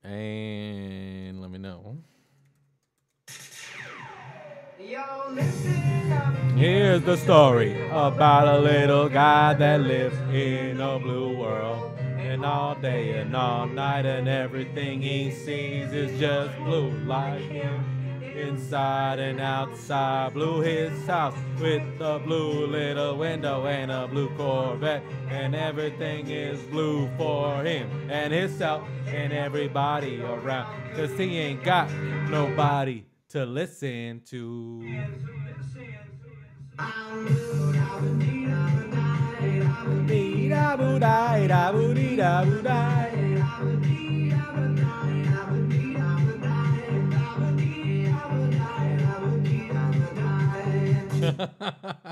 And let me know. Yo, listen up. Here's the story about a little guy that lives in a blue world. And all day and all night, and everything he sees is just blue, like him. Inside and outside, blue his house with a blue little window and a blue Corvette. And everything is blue for him and himself and everybody around. Cause he ain't got nobody to listen to.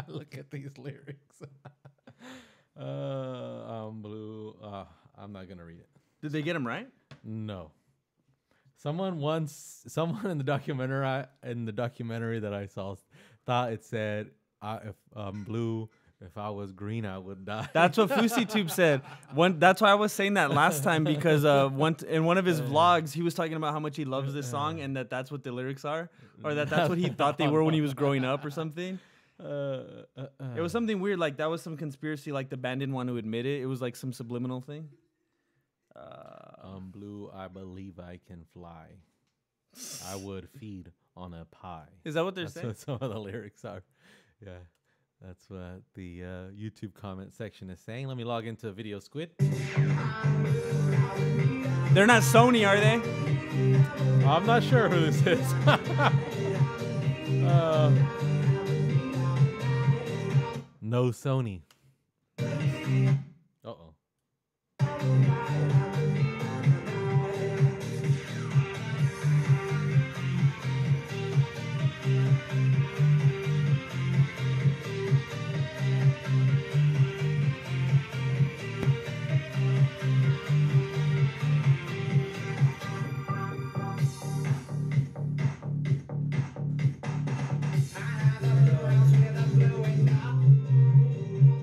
Look at these lyrics. I'm blue. I'm not gonna read it. Did they get him right? No. Someone in the documentary that I saw, thought it said, "If I'm blue, if I was green, I would die." That's what FusiTube said. That's why I was saying that last time because in one of his vlogs, he was talking about how much he loves this song and that's what the lyrics are, or that's what he thought they were when he was growing up or something. It was something weird, like that was some conspiracy, like the band didn't want to admit it. It was like some subliminal thing. I'm blue, I believe I can fly. I would feed on a pie. Is that what they're That's saying? what some of the lyrics are. Yeah, that's what the YouTube comment section is saying. Let me log into Video Squid. They're not Sony, are they? I'm not sure who this is. No Sony. Uh-oh.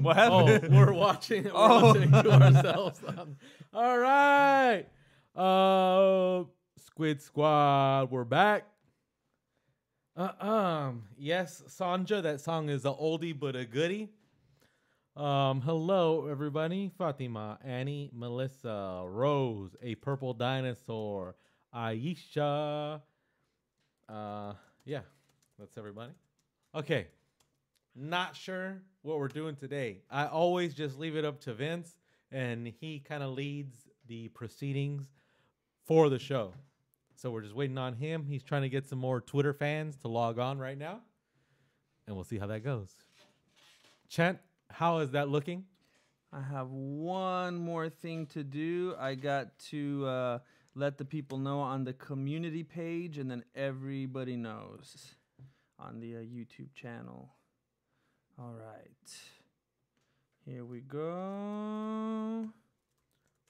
What Oh, happened? we're watching. We're listening to ourselves. All right. Squid Squad, we're back. Yes, Sanja, that song is a oldie but a goodie. Hello, everybody. Fatima, Annie, Melissa, Rose, a purple dinosaur, Aisha. Yeah, that's everybody. Okay. Not sure what we're doing today. I always just leave it up to Vince, and he kind of leads the proceedings for the show. So we're just waiting on him. He's trying to get some more Twitter fans to log on right now, and we'll see how that goes. Chent, how is that looking? I have one more thing to do. I got to let the people know on the community page, and then everybody knows on the YouTube channel. All right. Here we go.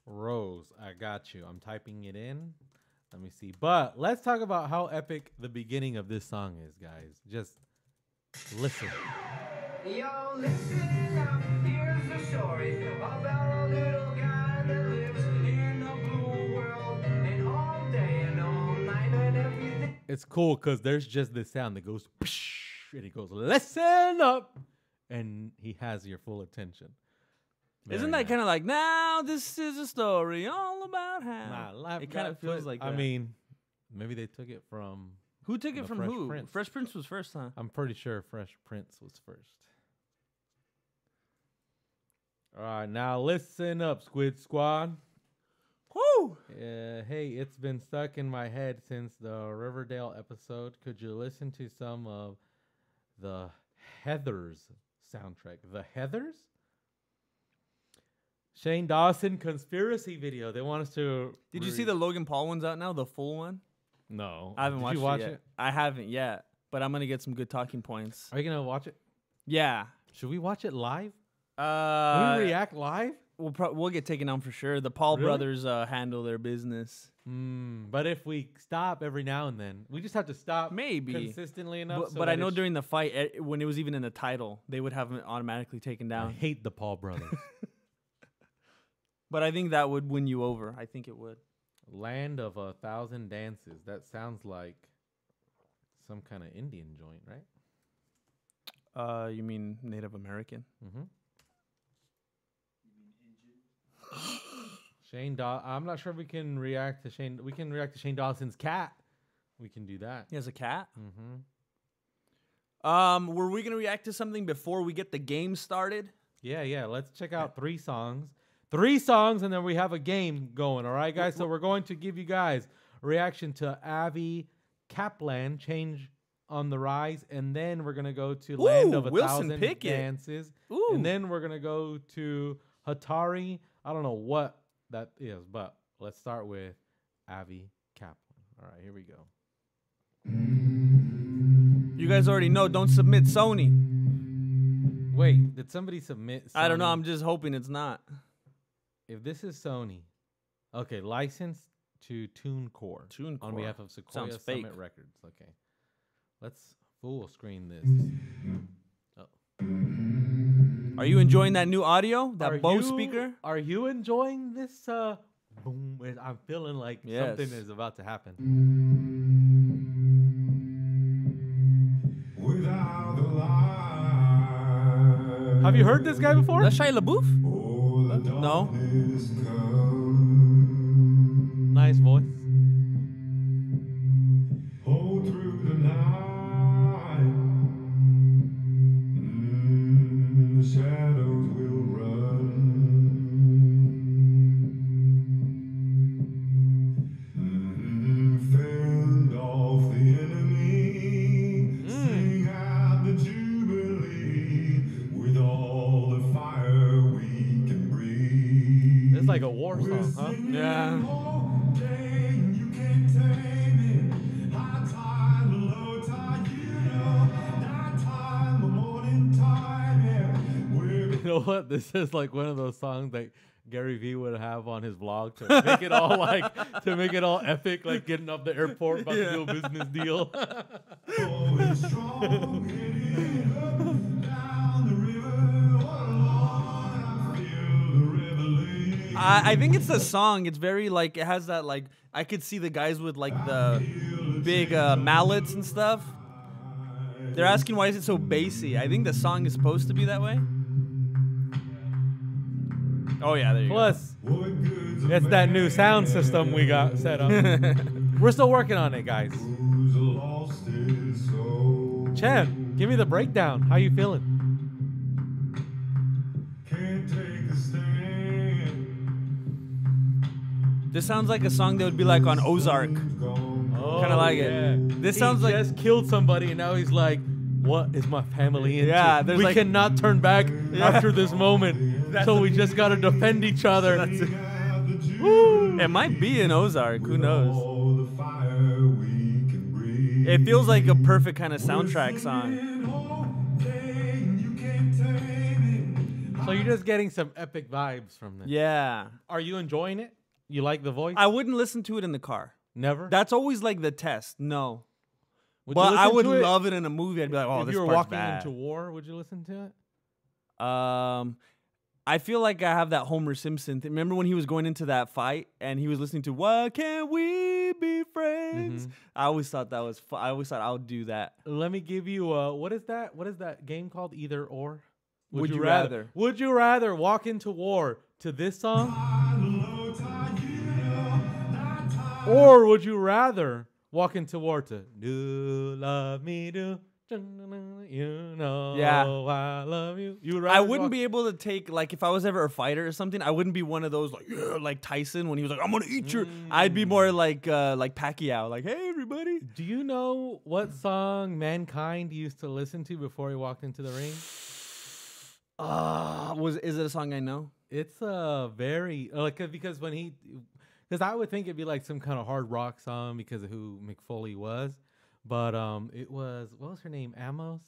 Rose, I got you. I'm typing it in. Let me see. But let's talk about how epic the beginning of this song is, guys. Just listen. Yo, listen up. Here's the story about a little guy that lives in a blue world, and all day and all night and everything. It's cool because there's just this sound that goes, psh, and he goes, listen up. And he has your full attention. Isn't that kind of like, now this is a story all about how? It kind of feels like I that. mean, maybe they took it from... Who took it the from Fresh who? Prince. Fresh Prince was first, huh? I'm pretty sure Fresh Prince was first. All right, now listen up, Squid Squad. Woo! Hey, it's been stuck in my head since the Riverdale episode. Could you listen to some of the Heathers soundtrack? The Heathers? Shane Dawson conspiracy video. They want us to... Did you see the Logan Paul one's out now, the full one? No. I haven't Did watched you watch it yet. it? I haven't yet, but I'm going to get some good talking points. Are you going to watch it? Yeah. Should we watch it live? Can we react live? We'll get taken down for sure. The Paul Really? brothers handle their business. But if we stop every now and then, we just have to stop Maybe. consistently enough. But I know during the fight, when it was even in the title, they would have it automatically taken I down. hate the Paul brothers. But I think that would win you over. I think it would. Land of a Thousand Dances. That sounds like some kind of Indian joint, right? You mean Native American? Mm-hmm. Shane Daw. I'm not sure if we can react to Shane. We can react to Shane Dawson's cat. We can do that. He has a cat. Mm-hmm. Were we gonna react to something before we get the game started? Yeah. Let's check out 3 songs. 3 songs, and then we have a game going. All right, guys. So we're going to give you guys a reaction to Avi Kaplan, Change on the Rise, and then we're gonna go to Land of a Wilson Thousand Pickett. Dances, Ooh. and then we're gonna go to Hatari. I don't know what that is, but let's start with Avi Kaplan. All right, here we go. You guys already know. Don't submit Sony. Wait, did somebody submit? Sony? I don't know. I'm just hoping it's not. If this is Sony, okay, licensed to TuneCore. TuneCore. On behalf of Sequoia Sounds Summit fake. Records. Okay, let's full screen this. Are you enjoying that new audio? That Are Bose you- speaker? Are you enjoying this? Boom! I'm feeling like Yes. something is about to happen. Without the light, Have you heard this guy before? That's Shia LaBeouf? oh, the No. darkness comes. Nice voice. Oh, through the night, the shadows will run. Fend off the enemy, sing out the jubilee with all the fire we can breathe. It's like a war song, huh? Yeah. You know what? This is like one of those songs that Gary Vee would have on his vlog to make it all epic, like getting up the airport about to do a business deal. I think it's the song. It's very like it has that like I could see the guys with like the big mallets and stuff. They're asking why is it so bassy. I think the song is supposed to be that way. Oh yeah, there you Plus, it's that new sound system we got set up. We're still working on it, guys. Chan, give me the breakdown. How you feeling? Can't take the stand. go. This sounds like a song that would be like on Ozark. Oh, Kinda like it. This sounds like- just killed somebody, and now he's like, "What is my family into? Yeah, there's we like- cannot turn back after this moment, so we just gotta defend each other." That's it. It might be in Ozark. Who knows? All the fire we can breathe. It feels like a perfect kind of soundtrack song. So you're just getting some epic vibes from this. Yeah. Are you enjoying it? You like the voice? I wouldn't listen to it in the car. Never. That's always like the test. No. Would you But I listen would to it love it in a movie. I'd be like, oh, if this you were part's walking bad. into war. Would you listen to it? I feel like I have that Homer Simpson thing. Remember when he was going into that fight and he was listening to "Why Can't We Be Friends"? Mm-hmm. I always thought that was. I always thought I would do that. Let me give you what is that? What is that game called? Either or. Would you rather? Would you rather walk into war to this song, or would you rather walk into war to "Do Love Me Do"? You know, Yeah. I love you. You would I rather wouldn't walk- be able to take like if I was ever a fighter or something. I wouldn't be one of those like yeah, like Tyson when he was like I'm gonna eat your. I'd be more like Pacquiao, like hey everybody. Do you know what song Mankind used to listen to before he walked into the ring? Is it a song I know? It's a very because because I would think it'd be like some kind of hard rock song because of who McFoley was, but it was what was her name? Amos,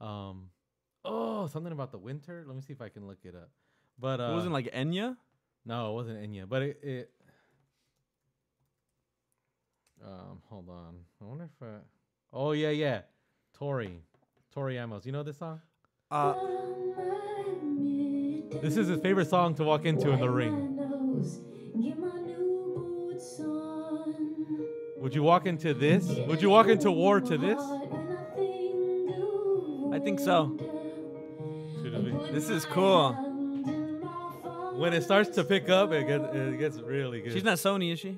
something about the winter. Let me see if I can look it up. But It wasn't like Enya. no, it wasn't Enya. But it hold on. I wonder if oh yeah, Tori Amos. You know this song? This is his favorite song to walk into in the ring. Would you walk into this? Would you walk into war to this? I think so. This is cool. When it starts to pick up, it gets really good. She's not Sony, is she?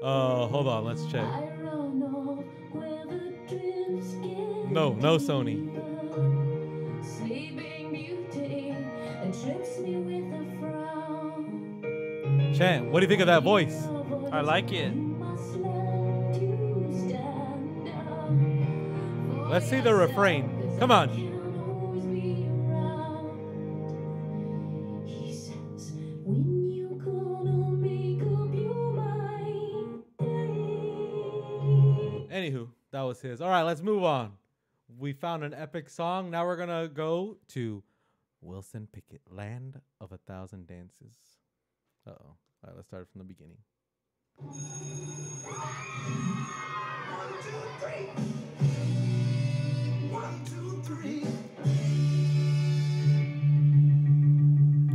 Hold on, let's check. No Sony. Chan, what do you think of that voice? I like it. Let's see the refrain. Come on. Anywho, that was his. All right, let's move on. We found an epic song. Now we're gonna go to Wilson Pickett, Land of a Thousand Dances. Uh-oh. All right, let's start from the beginning. 1, 2, 3. 1, 2, 3.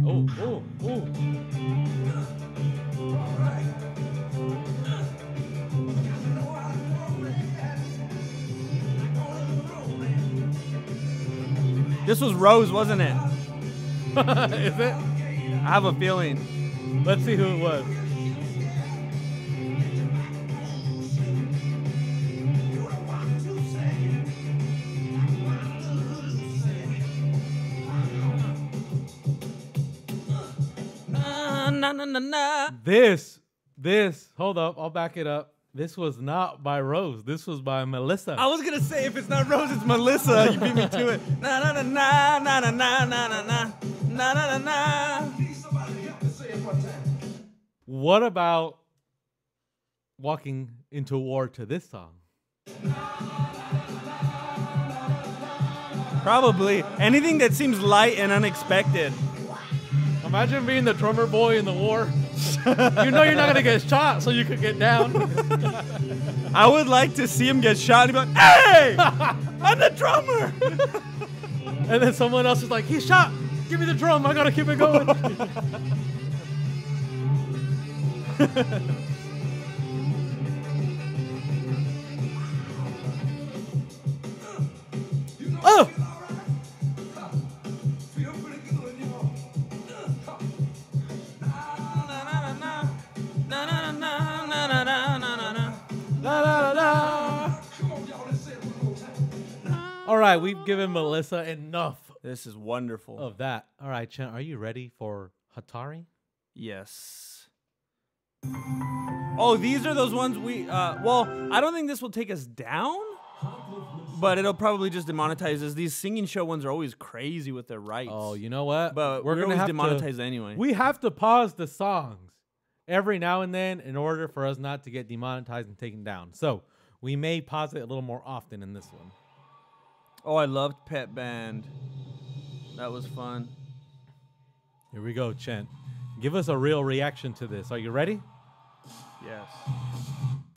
Oh. All right. This was Rose, wasn't it? Is it? I have a feeling. Let's see who it was. Na. This, hold up, I'll back it up. This was not by Rose. This was by Melissa. I was gonna say if it's not Rose, it's Melissa. You beat me to it. Na na na na na na na na na na na na na. What about walking into war to this song? Probably anything that seems light and unexpected. Imagine being the drummer boy in the war. You know you're not gonna get shot, so you could get down. I would like to see him get shot and be like, "Hey, I'm the drummer." And then someone else is like, "He's shot. Give me the drum. I gotta keep it going." Oh! All right, we've given Melissa enough This is wonderful. of that. All right, Chen, are you ready for Hatari? Yes. Oh, these are those ones we. Well, I don't think this will take us down, but it'll probably just demonetize us. These singing show ones are always crazy with their rights. Oh, you know what? But we're gonna always have demonetized to, anyway. We have to pause the songs every now and then in order for us not to get demonetized and taken down. So we may pause it a little more often in this one. Oh, I loved Pet Band. That was fun. Here we go, Chen. Give us a real reaction to this. Are you ready? Yes.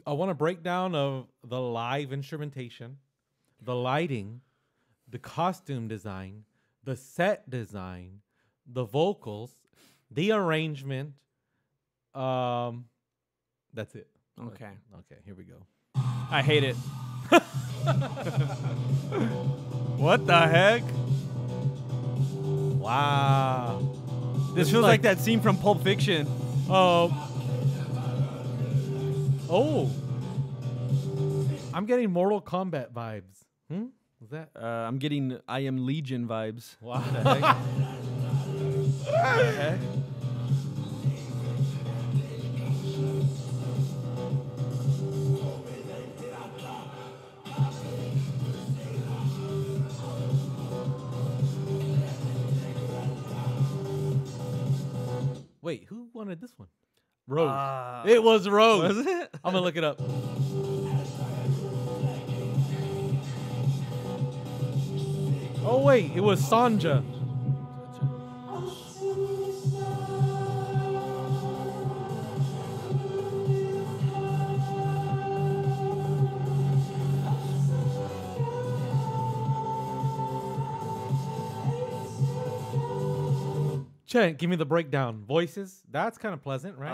I want a breakdown of the live instrumentation, the lighting, the costume design, the set design, the vocals, the arrangement. That's it. Okay. Okay, here we go. I hate it. What the heck? Wow. This feels like that scene from Pulp Fiction. Oh. I'm getting Mortal Kombat vibes. Is that? I'm getting I Am Legion vibes. Wow. What the heck? What the heck? Wait, who wanted this one? Rose. Ah. It was Rose. Was it? I'm gonna look it up. Oh wait, it was Sanja. Chen, give me the breakdown. Voices, that's kind of pleasant, right?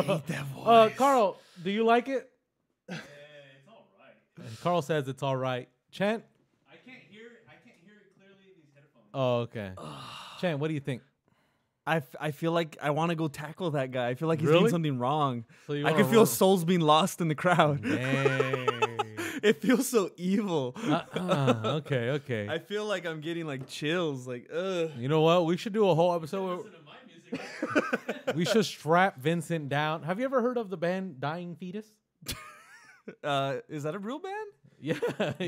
hate that voice. Carl, do you like it? It's all right. Carl says it's all right. Chant? I can't hear it clearly in these headphones. Oh, okay. Chant, what do you think? I feel like I want to go tackle that guy. I feel like he's Really? doing something wrong. So you I wanna can feel roll- souls being lost in the crowd. Dang. It feels so evil. Okay. I feel like I'm getting like chills. Like, ugh. You know what? We should do a whole episode where Listen to my music. we should strap Vincent down. Have you ever heard of the band Dying Fetus? Is that a real band? Yeah.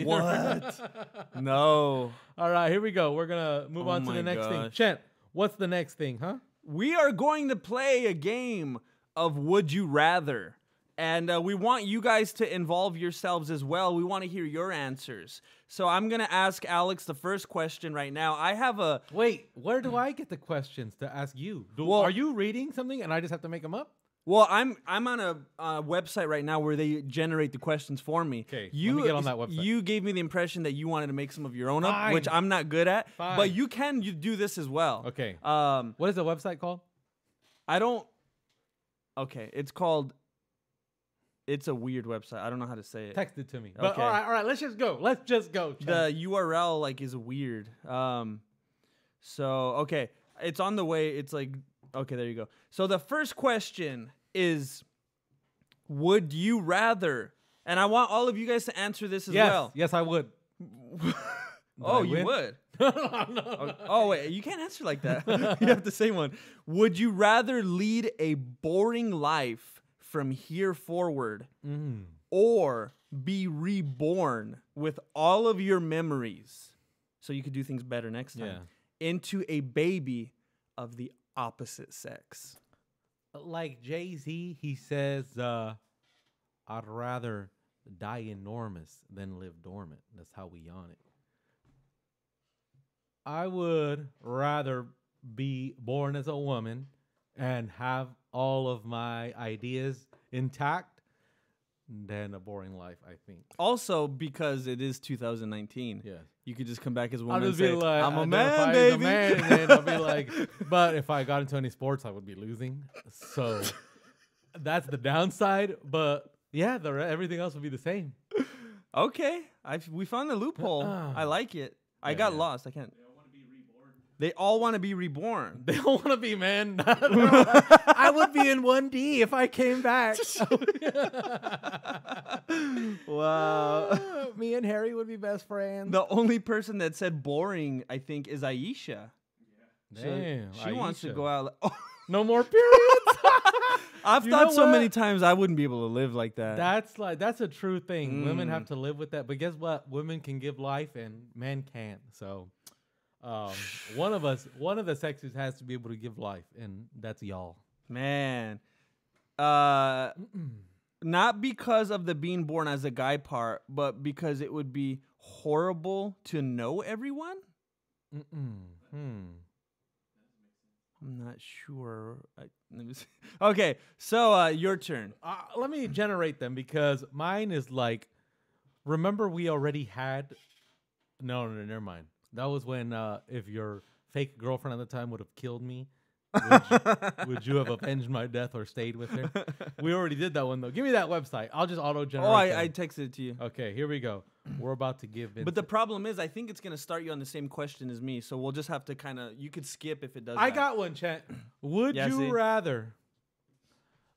What? No. All right, here we go. We're going to move Oh on to my the next thing. gosh. Chant, what's the next thing, huh? We are going to play a game of Would You Rather. And we want you guys to involve yourselves as well. We want to hear your answers. So I'm going to ask Alex the first question right now. I have a... Wait, where do I get the questions to ask you? Are you reading something and I just have to make them up? Well, I'm on a website right now where they generate the questions for me. Okay, let me get on that website. You gave me the impression that you wanted to make some of your own up, Fine. which I'm not good at. Fine. But you do this as well. Okay. Um, What is the website called? I don't... Okay, it's called... It's a weird website. I don't know how to say it. Text it to me. But Okay. all right, let's just go. Chant. The URL like is weird. So okay, it's on the way. It's like okay, there you go. So the first question is, would you rather? And I want all of you guys to answer this as well. Yes, I would. Oh, I you win? would. No. Oh wait, you can't answer like that. You have to say one. Would you rather lead a boring life from here forward, or be reborn with all of your memories, so you could do things better next time, into a baby of the opposite sex? Like Jay-Z, he says, I'd rather die enormous than live dormant. That's how we on it. I would rather be born as a woman and have all of my ideas intact than a boring life, I think. Also, because it is 2019, Yeah. you could just come back as a I'll woman and just be say, like, I'm a identify man, as a baby. man, and then I'll be like, but if I got into any sports, I would be losing. So that's the downside. But yeah, everything else would be the same. Okay, we found a loophole. I like it. I got lost. I can't. They all want to be reborn. They don't want to be, man. I would be in 1D if I came back. Wow. Me and Harry would be best friends. The only person that said boring, I think, is Aisha. Damn, She wants to Aisha. go out. Oh, No more periods. I've You thought know so what? many times I wouldn't be able to live like that. That's a true thing. Women have to live with that. But guess what? Women can give life and men can't. So one of the sexes has to be able to give life, and that's y'all. Man. Not because of the being born as a guy part, but because it would be horrible to know everyone? I'm not sure. Let me see. Okay, so your turn. Let me generate them because mine is like, remember we already had. No, never mind. That was when if your fake girlfriend at the time would have killed me, would you have avenged my death or stayed with her? We already did that one though. Give me that website. I'll just auto generate. Oh, I texted it to you. Okay, here we go. We're about to give. But the problem is, I think it's gonna start you on the same question as me, so we'll just have to kind of. You could skip if it does. I that. got one, chat. Would Yeah, you see? rather?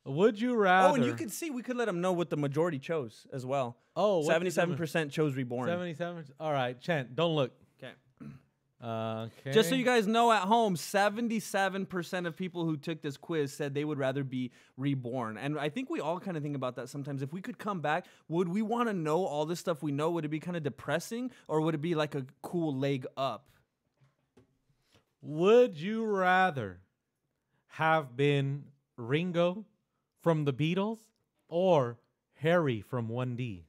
Would you rather? Oh, and you could see we could let them know what the majority chose as well. Oh, 77% chose reborn. 77. All right, Chant. Don't look. Okay. Okay. Just so you guys know at home, 77% of people who took this quiz said they would rather be reborn. And I think we all kind of think about that sometimes. If we could come back, would we want to know all this stuff we know? Would it be kind of depressing, or would it be like a cool leg up? Would you rather have been Ringo from the Beatles or Harry from 1D?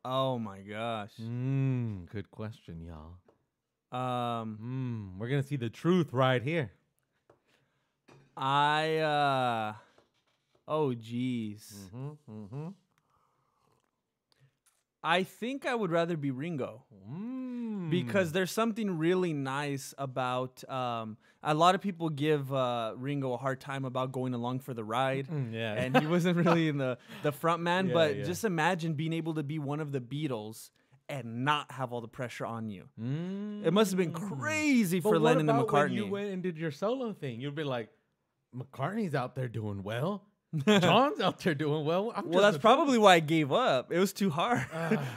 Oh my gosh. Good question, y'all. Um, We're gonna see the truth right here. oh geez. I think I would rather be Ringo. because there's something really nice about. A lot of people give Ringo a hard time about going along for the ride. Yeah. And he wasn't really in the front man. Yeah, but yeah. just imagine being able to be one of the Beatles and not have all the pressure on you. It must have been crazy But for what Lennon and about when McCartney. you went and did your solo thing? You'd be like, McCartney's out there doing well. John's out there doing well. Well, that's probably why I gave up. It was too hard.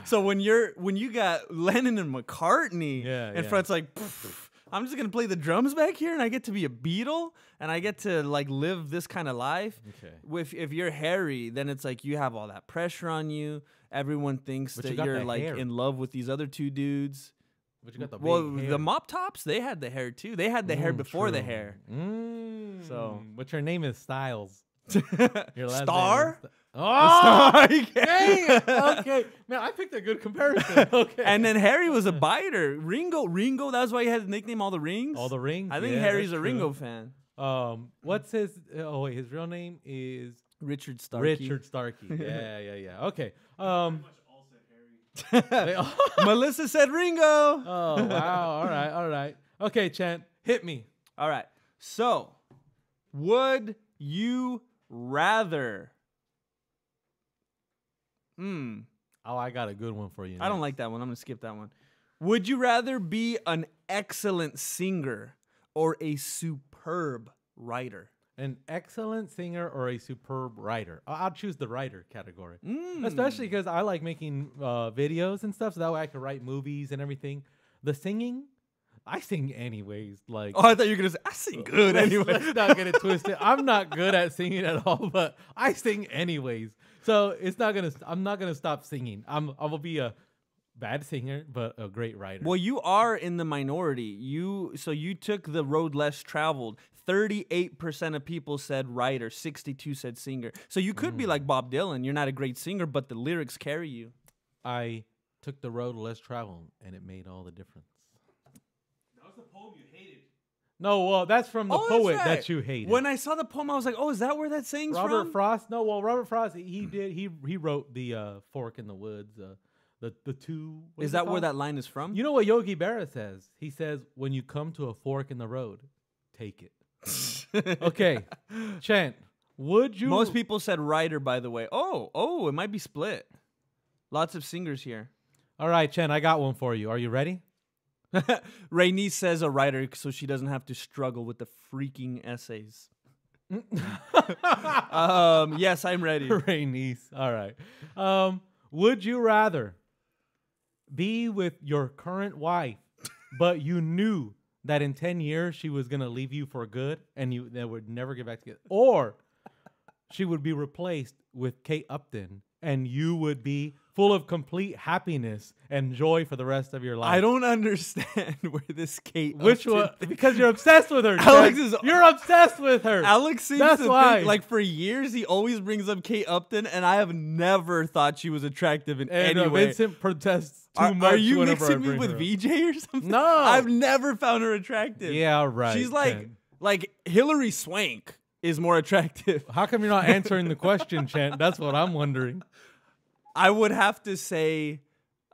So when you got Lennon and McCartney in front, it's like, pff, I'm just gonna play the drums back here, and I get to be a Beatle, and I get to like live this kind of life. Okay. If you're Harry, then it's like you have all that pressure on you. Everyone thinks But you that got you're that like hair. in love with these other two dudes. But you got the Well, big hair. the Mop Tops, they had the hair too. They had the hair before the true. hair. So- but your name is Styles. Your last Star? name is Oh, dang Star. it. Okay, man, I picked a good comparison. Okay, And then Harry was a biter. Ringo. That's why he had the nickname All the Rings. all the rings. I think yeah, Harry's that's a true. Ringo fan. What's his? Oh wait, his real name is Richard Starkey. Richard Starkey. Yeah. Okay. Much all said Harry. They all- Melissa said Ringo. oh wow. All right. Okay, Chant, hit me. All right. So, would you rather? Oh, I got a good one for you. I don't next. like that one. I'm going to skip that one. Would you rather be an excellent singer or a superb writer? An excellent singer or a superb writer. I'll choose the writer category. Mm. Especially because I like making videos and stuff, so that way I can write movies and everything. The singing, I sing anyways. Like, Oh, I thought you were going to say, I sing good anyway. let's not get it twisted. I'm not good at singing at all, but I sing anyways. So it's not gonna. I'm not gonna stop singing. I will be a bad singer, but a great writer. Well, you are in the minority. You took the road less traveled. 38% of people said writer, 62 said singer. So you could be like Bob Dylan. You're not a great singer, but the lyrics carry you. I took the road less traveled, and it made all the difference. That was the poem you hated. No, well, that's from the Oh, that's poet right. that you hated. When I saw the poem, I was like, "Oh, is that where that saying's Robert from?" Frost. No, well, Robert Frost. He wrote the Fork in the Woods. The two. what Is it that where called? that line is from? You know what Yogi Berra says? He says, "When you come to a fork in the road, take it." Okay, Chant. Would you? Most people said writer, by the way. Oh, it might be split. Lots of singers here. All right, Chant. I got one for you. Are you ready? Rainey says a writer so she doesn't have to struggle with the freaking essays. Yes, I'm ready. Ray Nice. All right. Would you rather be with your current wife, but you knew that in 10 years she was gonna leave you for good and they would never get back together, or she would be replaced with Kate Upton and you would be full of complete happiness and joy for the rest of your life? I don't understand where this Kate. Which Upton one? thing- Because you're obsessed with her. Alex Chad. is- You're obsessed with her. Alex seems That's to why. think, like, for years, he always brings up Kate Upton, and I have never thought she was attractive in And any way. Vincent protests too much. Are you whenever I mixing me bring with her up. VJ or something? No. I've never found her attractive. Yeah, right. She's like Ken. Hillary Swank is more attractive. How come you're not answering the question, Chant? That's what I'm wondering. I would have to say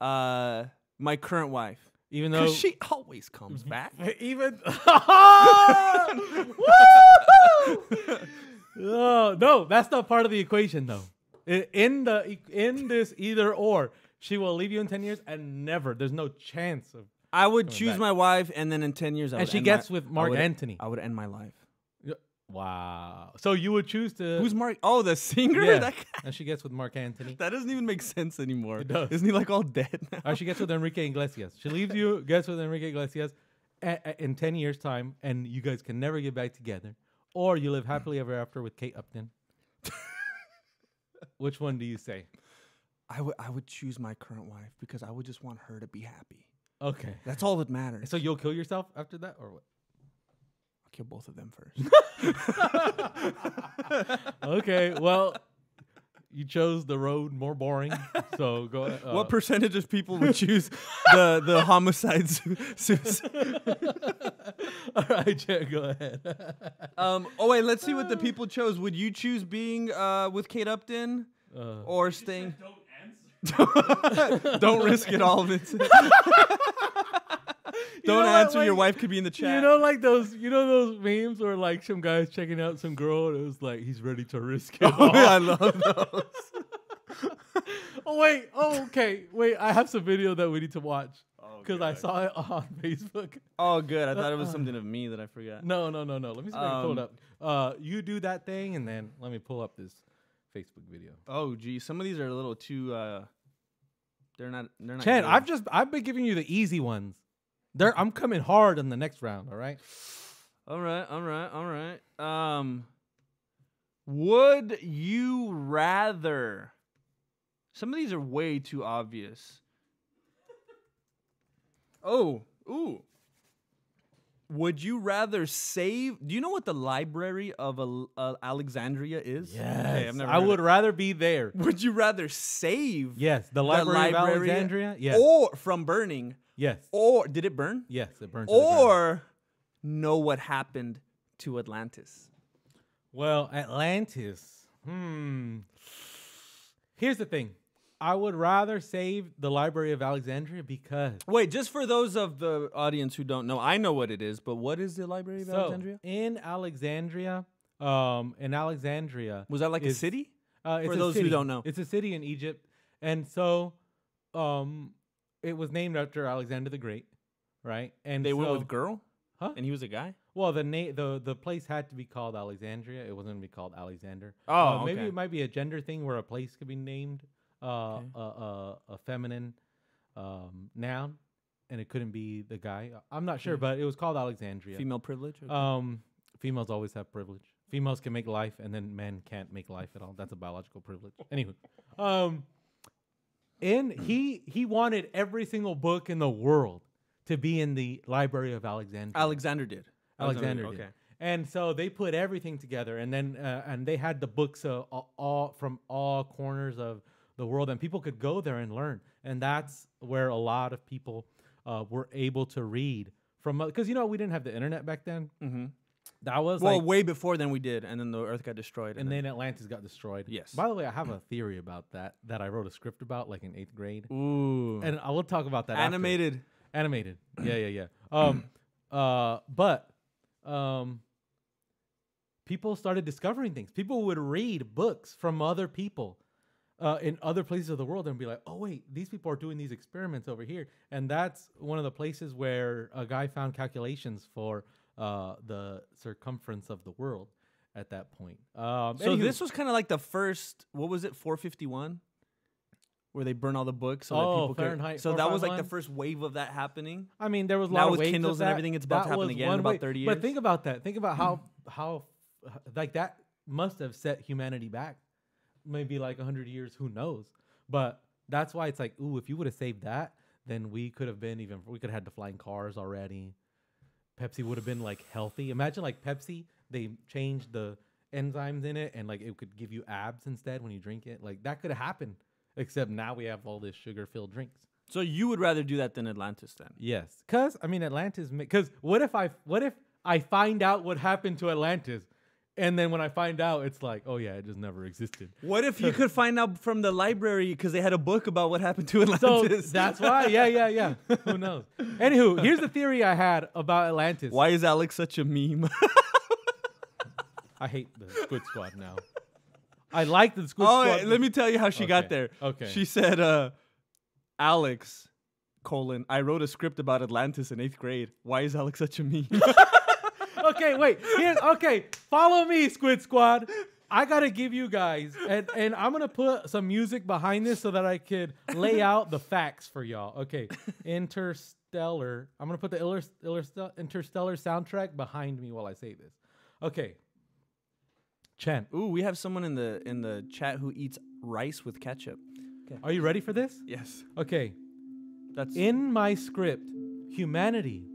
my current wife. Even though Because she always comes back. even oh, no, that's not part of the equation though. In this either or, she will leave you in 10 years and never. There's no chance of. I would Coming choose back. my wife, and then in 10 years, I And would she end gets my- with I Mark would- Antony. I would end my life. Wow. So you would choose to. Who's Mark? Oh, the singer? Yeah. That, guy? And she gets with Mark Antony. That doesn't even make sense anymore. It does. Isn't he like all dead now? Or she gets with Enrique Iglesias. She leaves you, gets with Enrique Iglesias in 10 years' time, and you guys can never get back together. Or you live happily ever after with Kate Upton. Which one do you say? I would choose my current wife because I would just want her to be happy. Okay. That's all that matters. So you'll kill yourself after that, or what? I'll kill both of them first. Okay, well, you chose the road more boring, so go ahead. What percentage of people would choose the homicide suicide? All right, Jared, go ahead. Oh wait, let's see what the people chose. Would you choose being with Kate Upton or You staying? said don't answer. Don't risk it all, Vincent. Don't know what, answer. Your like, wife could be in the chat. You know, like those memes where like some guy's checking out some girl and it was like he's ready to risk it. Oh, all. yeah, I love those. Oh wait. Oh okay. Wait. I have some video that we need to watch Oh, because I saw it on Facebook. Oh, good. I thought it was something of me that I forgot. No. Let me see if I can pull it up. You do that thing and then let me pull up this Facebook video. Oh, geez. Some of these are a little too. They're not. Chan, good. I've been giving you the easy ones. I'm coming hard in the next round. All right. All right. Would you rather? Some of these are way too obvious. Oh, ooh. Would you rather save? Do you know what the Library of Alexandria is? Yes. Okay, I've never I heard would of rather be there. it. Would you rather save? Yes. The Library of Alexandria. Yes. Or from burning? Yes. Or did it burn? Yes. It burned. To the ground. Or know what happened to Atlantis? Well, Atlantis. Here's the thing. I would rather save the Library of Alexandria because Wait, just for those of the audience who don't know, I know what it is, but what is the Library of Alexandria? in Alexandria, Was that like a is- city? it's For a those who city. don't know. It's a city in Egypt, and so, it was named after Alexander the Great, right? And They so, went with girl? Huh? And he was a guy? Well, the place had to be called Alexandria. It wasn't gonna be called Alexander. Oh, Maybe okay. it might be a gender thing where a place could be named a feminine noun, and it couldn't be the guy. I'm not sure, but it was called Alexandria. Female privilege? Okay. Females always have privilege. Females can make life, and then men can't make life at all. That's a biological privilege. Anyway, he wanted every single book in the world to be in the Library of Alexandria. Alexander did. Alexander did. Okay. And so they put everything together, and then and they had the books all from all corners of the world, and people could go there and learn. And that's where a lot of people were able to read from, because we didn't have the internet back then. Mm-hmm. That was Well, like, way before than we did, and then the Earth got destroyed. and then Atlantis got destroyed. Yes. By the way, I have a theory about that I wrote a script about, like in 8th grade, Ooh. and I will talk about that. after. Animated. Animated. Yeah. But people started discovering things. People would read books from other people in other places of the world and be like, oh, wait, these people are doing these experiments over here. And that's one of the places where a guy found calculations for the circumference of the world at that point. So Anywho, this was kind of like the first, what was it, 451? Where they burn all the books so that Oh, people Fahrenheit could. So that was like the 451? first wave of that happening. I mean, there was a Now lot of with waves Kindles of and that. everything, it's about to That happen was again in one about way. 30 But years. think about that. Think about how like that must have set humanity back. Maybe like 100 years, who knows? But that's why it's like, ooh, if you would have saved that, then we could have had the flying cars already. Pepsi would have been like healthy. Imagine like Pepsi, they changed the enzymes in it and like it could give you abs instead when you drink it. Like that could have happened. Except now we have all this sugar-filled drinks. So you would rather do that than Atlantis then? Yes, because I mean Atlantis. Because what if I find out what happened to Atlantis, and then when I find out, it's like, oh yeah, it just never existed. What if you could find out from the library because they had a book about what happened to So Atlantis? that's why. Yeah. Who knows? Anywho, here's the theory I had about Atlantis. Why is Alex such a meme? I hate the Squid Squad now. I like the Squid Oh, Squad. let me tell you how she got Okay, there. okay. She said, Alex, I wrote a script about Atlantis in 8th grade. Why is Alex such a meme? Okay, wait. Okay, follow me, Squid Squad. I gotta give you guys, and I'm gonna put some music behind this so that I could lay out the facts for y'all. Okay, Interstellar. I'm gonna put the Interstellar soundtrack behind me while I say this. Okay, Chen, Ooh, we have someone in the chat who eats rice with ketchup. are you ready for this? Yes. Okay, That's in my script, humanity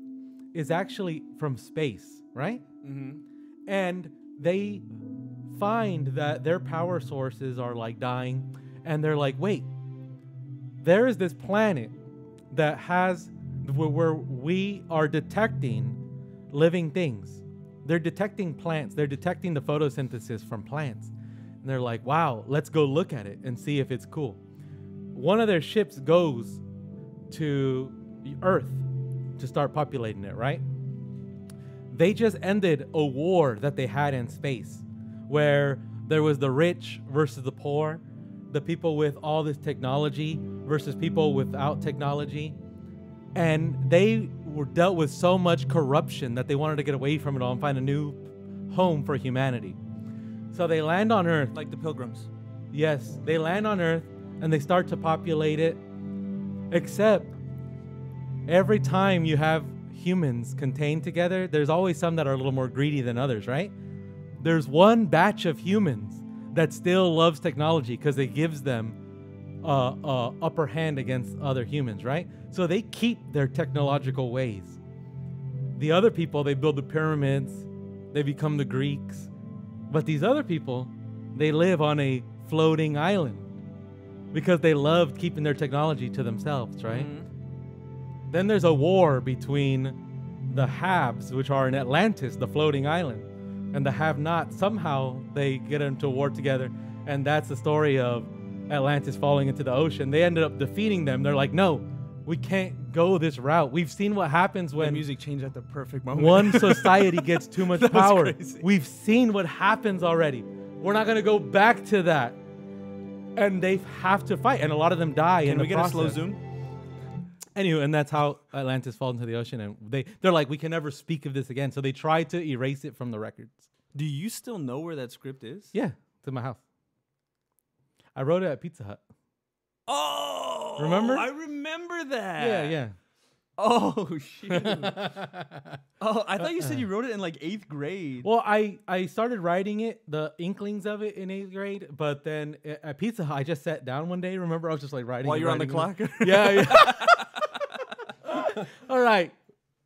is actually from space, right? Mhm. And they find that their power sources are like dying, and they're like, wait, there is this planet that has where we are detecting living things. They're detecting plants. They're detecting the photosynthesis from plants. And they're like, wow, let's go look at it and see if it's cool. One of their ships goes to the Earth to start populating it, right? They just ended a war that they had in space where there was the rich versus the poor, the people with all this technology versus people without technology. And they were dealt with so much corruption that they wanted to get away from it all and find a new home for humanity. So they land on Earth. Like the Pilgrims. Yes, they land on Earth and they start to populate it. Except every time you have humans contained together, there's always some that are a little more greedy than others, right? There's one batch of humans that still loves technology because it gives them upper hand against other humans, right? So they keep their technological ways. The other people, they build the pyramids, they become the Greeks. But these other people, they live on a floating island because they loved keeping their technology to themselves, right? Mm-hmm. Then there's a war between the haves, which are in Atlantis, the floating island, and the have-nots. Somehow they get into a war together, and that's the story of Atlantis falling into the ocean. They ended up defeating them. They're like, no, we can't go this route. We've seen what happens The when music changed at the perfect moment. one society gets too much That was power. crazy. We've seen what happens already. We're not going to go back to that. And they have to fight, and a lot of them die in Can the we get process. a slow zoom? Anyway, and that's how Atlantis falls into the ocean, and they're like, we can never speak of this again. So they try to erase it from the records. Do you still know where that script is? Yeah, it's in my house. I wrote it at Pizza Hut. Oh, Remember? I remember that. Yeah, yeah. Oh shoot. Oh, I thought you said you wrote it in like 8th grade. Well, I started writing it, the inklings of it in 8th grade, but then at Pizza Hut, I just sat down one day. Remember, I was just like writing. While and you're on the writing clock. Yeah, yeah. All right.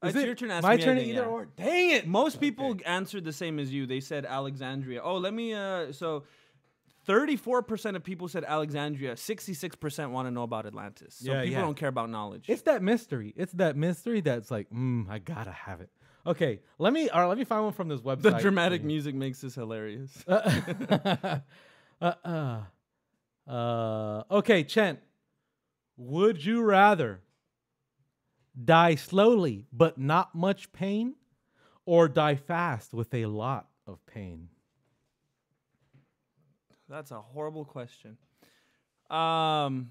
Is It's it your turn to ask my me, I turn to think, either yeah. or? Dang it. Most people answered the same as you. They said Alexandria. Oh, let me so 34% of people said Alexandria. 66% want to know about Atlantis. So Yeah, people yeah. don't care about knowledge. It's that mystery. It's that mystery that's like, I gotta have it. Okay, let me find one from this website. The dramatic music makes this hilarious. Okay, Chen. Would you rather die slowly but not much pain, or die fast with a lot of pain? That's a horrible question. Gosh,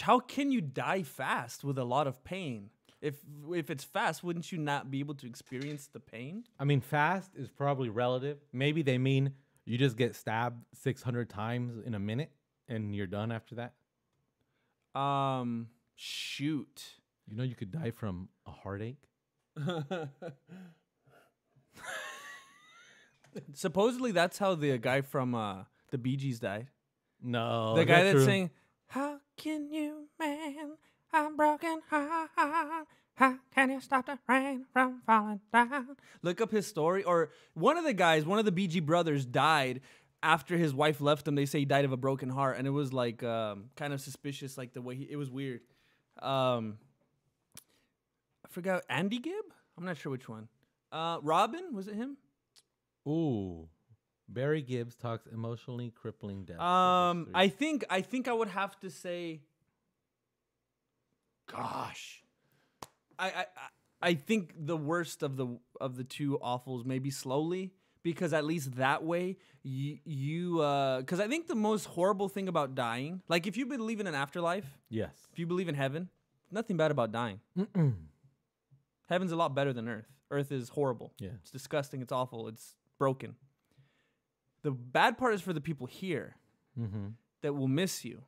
how can you die fast with a lot of pain? If it's fast, wouldn't you not be able to experience the pain? I mean, fast is probably relative. Maybe they mean you just get stabbed 600 times in a minute and you're done after that. Shoot. You know, you could die from a heartache. Supposedly that's how the guy from the Bee Gees died. No, The guy that's true? saying, "How can you mend a broken heart? How can you stop the rain from falling down?" Look up his story. Or one of the guys, one of the BG brothers died after his wife left him. They say he died of a broken heart, and it was like kind of suspicious, like the way it was weird. I forgot, Andy Gibb? I'm not sure which one. Robin, was it him? Ooh, Barry Gibbs talks emotionally crippling death. I think I would have to say, gosh, I think the worst of the two awfuls maybe slowly, because at least that way you because I think the most horrible thing about dying, like if you believe in an afterlife, Yes. if you believe in heaven, nothing bad about dying. Heaven's a lot better than Earth. Earth is horrible. Yeah. It's disgusting. It's awful. It's broken. The bad part is for the people here that will miss you.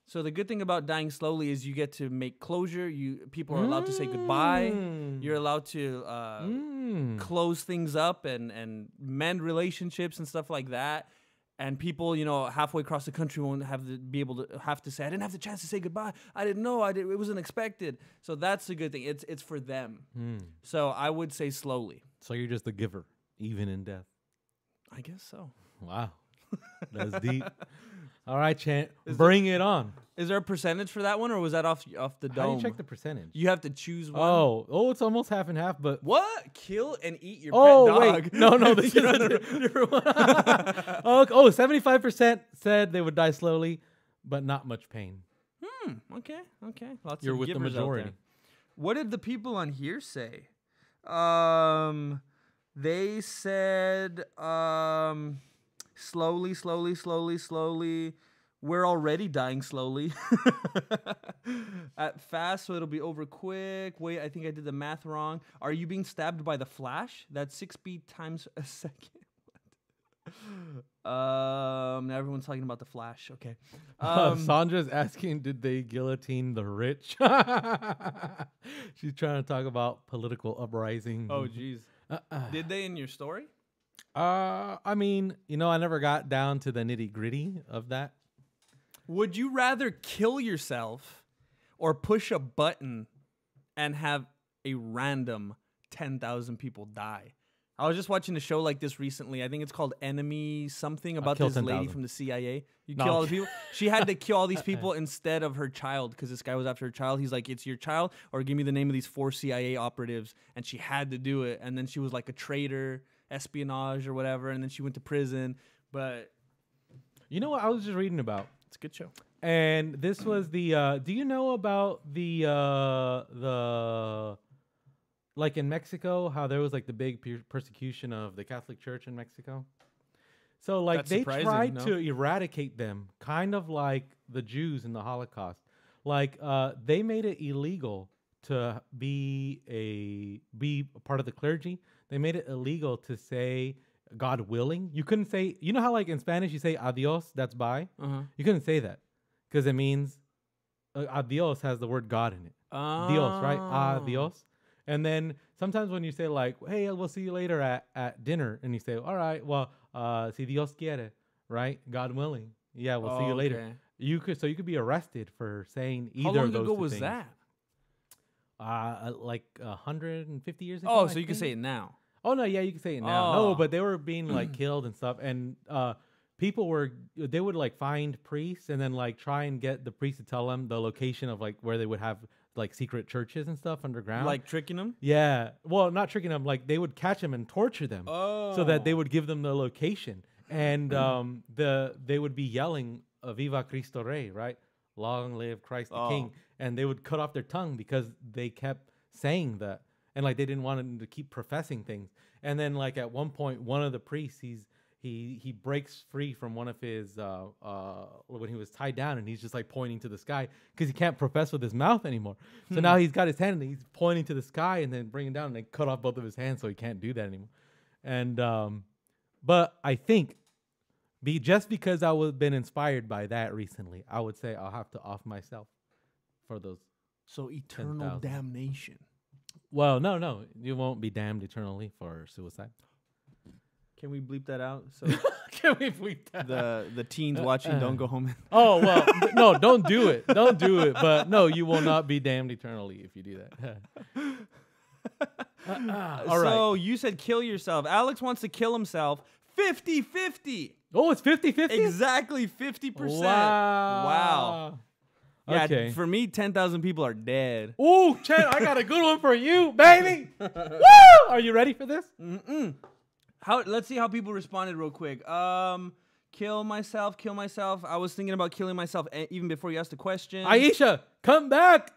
So the good thing about dying slowly is you get to make closure. People are allowed to say goodbye. You're allowed to close things up and mend relationships and stuff like that. And people, halfway across the country won't be able to have to say, "I didn't have the chance to say goodbye. I didn't know. It wasn't expected." So that's a good thing. It's for them. So I would say slowly. So you're just the giver, even in death. I guess so. Wow. That's deep. All right, Chant. Bring it on. Is there a percentage for that one, or was that off the How do dome? you check the percentage? You have to choose one. Oh, it's almost half and half, but What? Kill and eat your oh, pet dog. wait. No, this is a different one. 75% said they would die slowly, but not much pain. Okay. Lots You're of with the givers out majority. there. What did the people on here say? They said slowly. We're already dying slowly. At fast, so it'll be over quick. Wait, I think I did the math wrong. Are you being stabbed by the Flash? That's 6 beat times a second. Now everyone's talking about the Flash. Okay. Sandra's asking, did they guillotine the rich? She's trying to talk about political uprising. Oh, jeez. Did they in your story? I mean, I never got down to the nitty gritty of that. Would you rather kill yourself or push a button and have a random 10,000 people die? I was just watching a show like this recently. I think it's called Enemy something about kill this lady 10,000. from the CIA. You No, kill all I'm the people. She had to kill all these people instead of her child because this guy was after her child. He's like, it's your child or give me the name of these 4 CIA operatives. And she had to do it. And then she was like a traitor, espionage or whatever. And then she went to prison. But You know what I was just reading about? it's a good show. And this was the do you know about the like in Mexico how there was like the big persecution of the Catholic Church in Mexico? So like That's they surprising, tried no? to eradicate them, kind of like the Jews in the Holocaust. Like they made it illegal to be a part of the clergy. They made it illegal to say God willing. You couldn't say, you know how like in Spanish you say adios, that's bye. Uh-huh. You couldn't say that because it means adios has the word God in it. Dios, right? Adios. And then sometimes when you say like, hey, we'll see you later at dinner, and you say, all right, well, si Dios quiere, right? God willing. Yeah, we'll see you later. Okay. You could be arrested for saying either How long of those ago two was things. that? Like 150 years ago. Oh, I so you can think. say it now. Oh no, yeah, you can say it now. Oh. No, but they were being like killed and stuff, and they would like find priests and then like try and get the priest to tell them the location of like where they would have like secret churches and stuff underground. Like tricking them? Yeah, well, not tricking them. Like they would catch them and torture them, so that they Oh. would give them the location, and they would be yelling "Viva Cristo Rey," right? Long live Christ the King, and they would cut off their tongue because they kept saying that, and like they didn't want them to keep professing things. And then like at one point, one of the priests, he breaks free from one of his when he was tied down, and he's just like pointing to the sky because he can't profess with his mouth anymore. So now he's got his hand and he's pointing to the sky and then bringing down, and they cut off both of his hands so he can't do that anymore. And but I think just because I was been inspired by that recently, I would say I'll have to off myself for those. So eternal 10,000. damnation. Well, no, you won't be damned eternally for suicide. Can we bleep that out? So Can we bleep that? the teens watching don't go home. Oh well, no, don't do it. Don't do it. But no, you will not be damned eternally if you do that. All right. So you said kill yourself. Alex wants to kill himself 50-50. Oh, it's 50-50? Exactly 50%. Wow. Wow. Yeah, Okay. for me, 10,000 people are dead. Ooh, Chet, I got a good one for you, baby. Woo! Are you ready for this? Let's see how people responded real quick. Kill myself. I was thinking about killing myself even before you asked the question. Aisha, come back.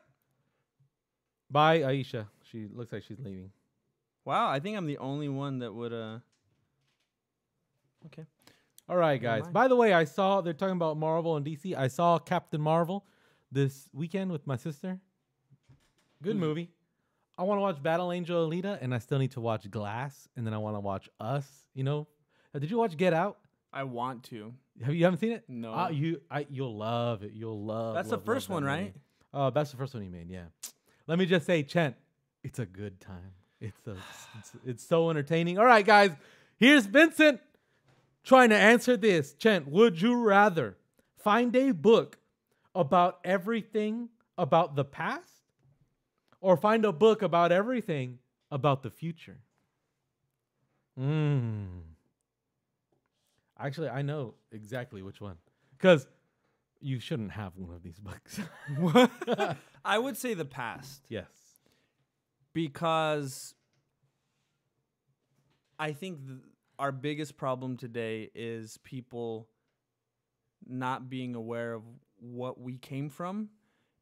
Bye, Aisha. She looks like she's leaving. Wow, I think I'm the only one that would Okay. All right, guys. mind. By the way, they're talking about Marvel and DC. I saw Captain Marvel this weekend with my sister. Good movie. I want to watch Battle Angel Alita, and I still need to watch Glass, and then I want to watch Us. You know, did you watch Get Out? I want to. You haven't seen it? No. You'll love it. You'll love. That's the love first that one, movie. right? Oh, that's the first one he made. Yeah. Let me just say, Chent, it's a good time. It's so entertaining. All right, guys. Here's Vincent trying to answer this. Chent, would you rather find a book about everything about the past, or find a book about everything about the future? Actually, I know exactly which one. Because you shouldn't have one of these books. I would say the past. Yes. Because I think our biggest problem today is people not being aware of what we came from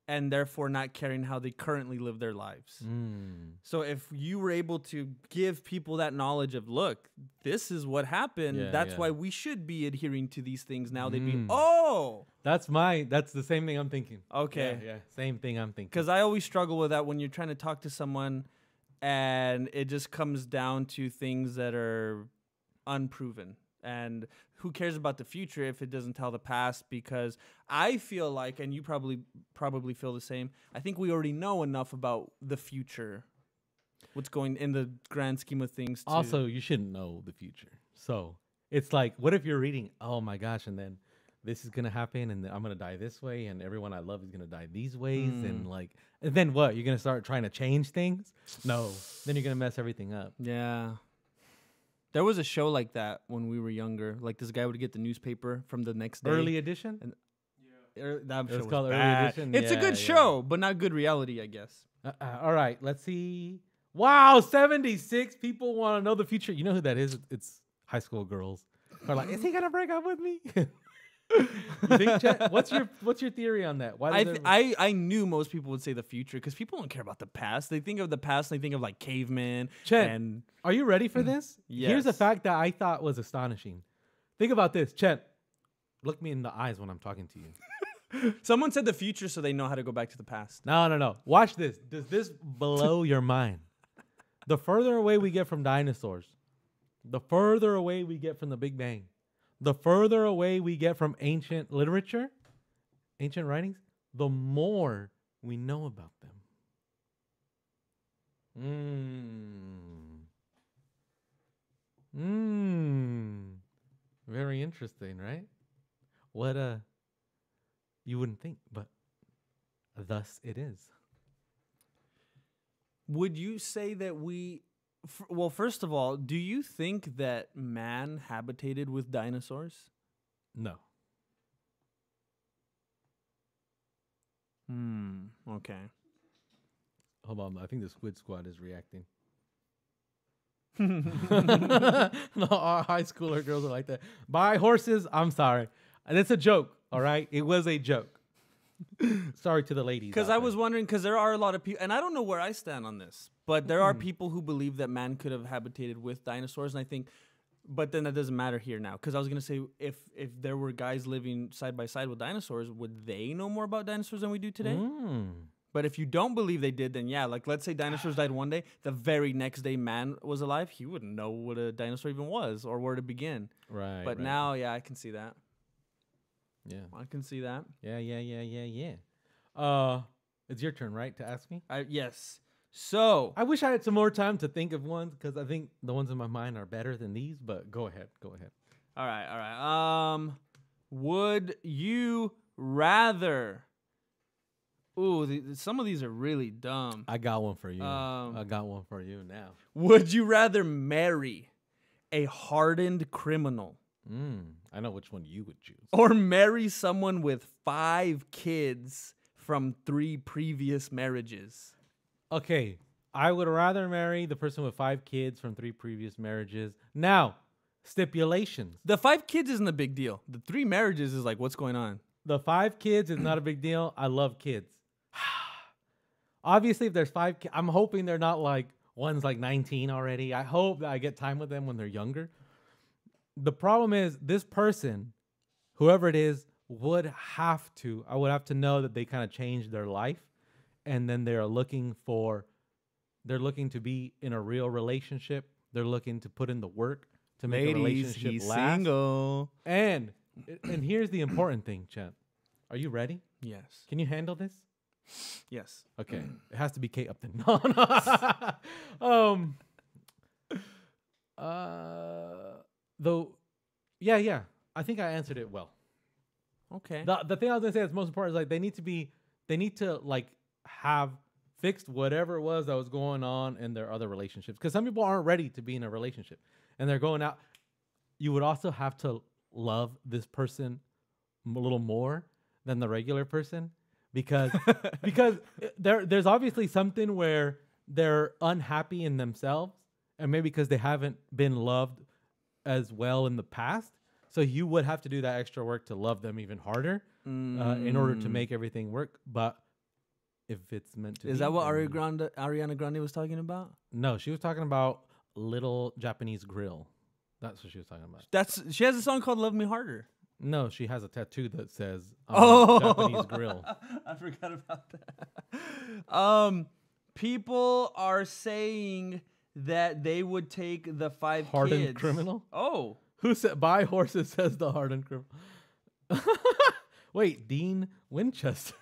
and therefore not caring how they currently live their lives. So if you were able to give people that knowledge of, look, this is what happened, Yeah, that's yeah. why we should be adhering to these things now, they'd be, Mm. oh, That's the same thing I'm thinking. okay. Yeah, same thing I'm thinking. Because I always struggle with that when you're trying to talk to someone and it just comes down to things that are unproven. And who cares about the future if it doesn't tell the past? Because I feel like, and you probably feel the same, I think we already know enough about the future, what's going in the grand scheme of things. Also, you shouldn't know the future. So it's like, what if you're reading, oh my gosh, and then this is going to happen, and I'm going to die this way, and everyone I love is going to die these ways, and then what? You're going to start trying to change things? No. Then you're going to mess everything up. Yeah. There was a show like that when we were younger. Like this guy would get the newspaper from the next day. Early edition? That It show was was called Early bad. Edition? It's a Yeah, good yeah. show, but not good reality, I guess. All right, let's see. Wow, 76 people want to know the future. You know who that is? It's high school girls. Are like, is he gonna break up with me? You think, Chet? What's your theory on that? Why? Does I knew most people would say the future because people don't care about the past. They think of the past and they think of like cavemen. Chet, And are you ready for this? Here's a Yes. fact that I thought was astonishing. Think about this, Chet. Look me in the eyes when I'm talking to you. someone said the future so they know how to go back to the past. No. Watch this. Does this blow your mind? The further away we get from dinosaurs, the further away we get from the Big Bang, the further away we get from ancient literature, ancient writings, the more we know about them. Very interesting, right? What you wouldn't think, but thus it is. Would you say that well, first of all, do you think that man habitated with dinosaurs? No. Okay. Hold on, I think the Squid Squad is reacting. No, our high schooler girls are like that. Buy horses. I'm sorry. And it's a joke, all right? It was a joke. Sorry to the ladies. Because out I there. was wondering, because there are a lot of people, and I don't know where I stand on this, but there are people who believe that man could have habitated with dinosaurs, and I think, but then that doesn't matter here now. Because I was gonna say, if there were guys living side by side with dinosaurs, would they know more about dinosaurs than we do today? But if you don't believe they did, then yeah, like let's say dinosaurs died one day, the very next day man was alive, he wouldn't know what a dinosaur even was or where to begin. Right. But right. now, yeah, I can see that. Yeah. I can see that. Yeah. It's your turn, right, to ask me? Yes. So I wish I had some more time to think of ones because I think the ones in my mind are better than these. But go ahead. All right. Would you rather? Ooh, some of these are really dumb. I got one for you. Um, I got one for you now. Would you rather marry a hardened criminal I know which one you would choose. or marry someone with 5 kids from 3 previous marriages? Okay, I would rather marry the person with 5 kids from 3 previous marriages. Now, stipulations. The 5 kids isn't a big deal. The 3 marriages is like, what's going on? The 5 kids is not a big deal. I love kids. Obviously, if there's 5 kids, I'm hoping they're not like one's like 19 already. I hope that I get time with them when they're younger. The problem is this person, whoever it is, I would have to know that they kind of changed their life, and then they're looking to be in a real relationship. They're looking to put in the work to make a relationship he's last. single. And here's the important thing, Champ. Are you ready? Yes. Can you handle this? Yes. Okay. It has to be Kate Upton. No. Though, yeah. I think I answered it well. Okay. The thing I was gonna say that's most important is like they need to like have fixed whatever it was that was going on in their other relationships. Because some people aren't ready to be in a relationship and they're going out. You would also have to love this person a little more than the regular person because there's obviously something where they're unhappy in themselves and maybe because they haven't been loved as well in the past. So you would have to do that extra work to love them even harder in order to make everything work. But if it's meant to. Is be, that what then- Ariana Grande was talking about? No, she was talking about Little Japanese Grill. That's what she was talking about. She has a song called "Love Me Harder." No, she has a tattoo that says Oh, Japanese Grill. I forgot about that. People are saying that they would take the 5 Hardened kids. criminal? Oh, Who said buy horses says the hardened criminal? Wait, Dean Winchester.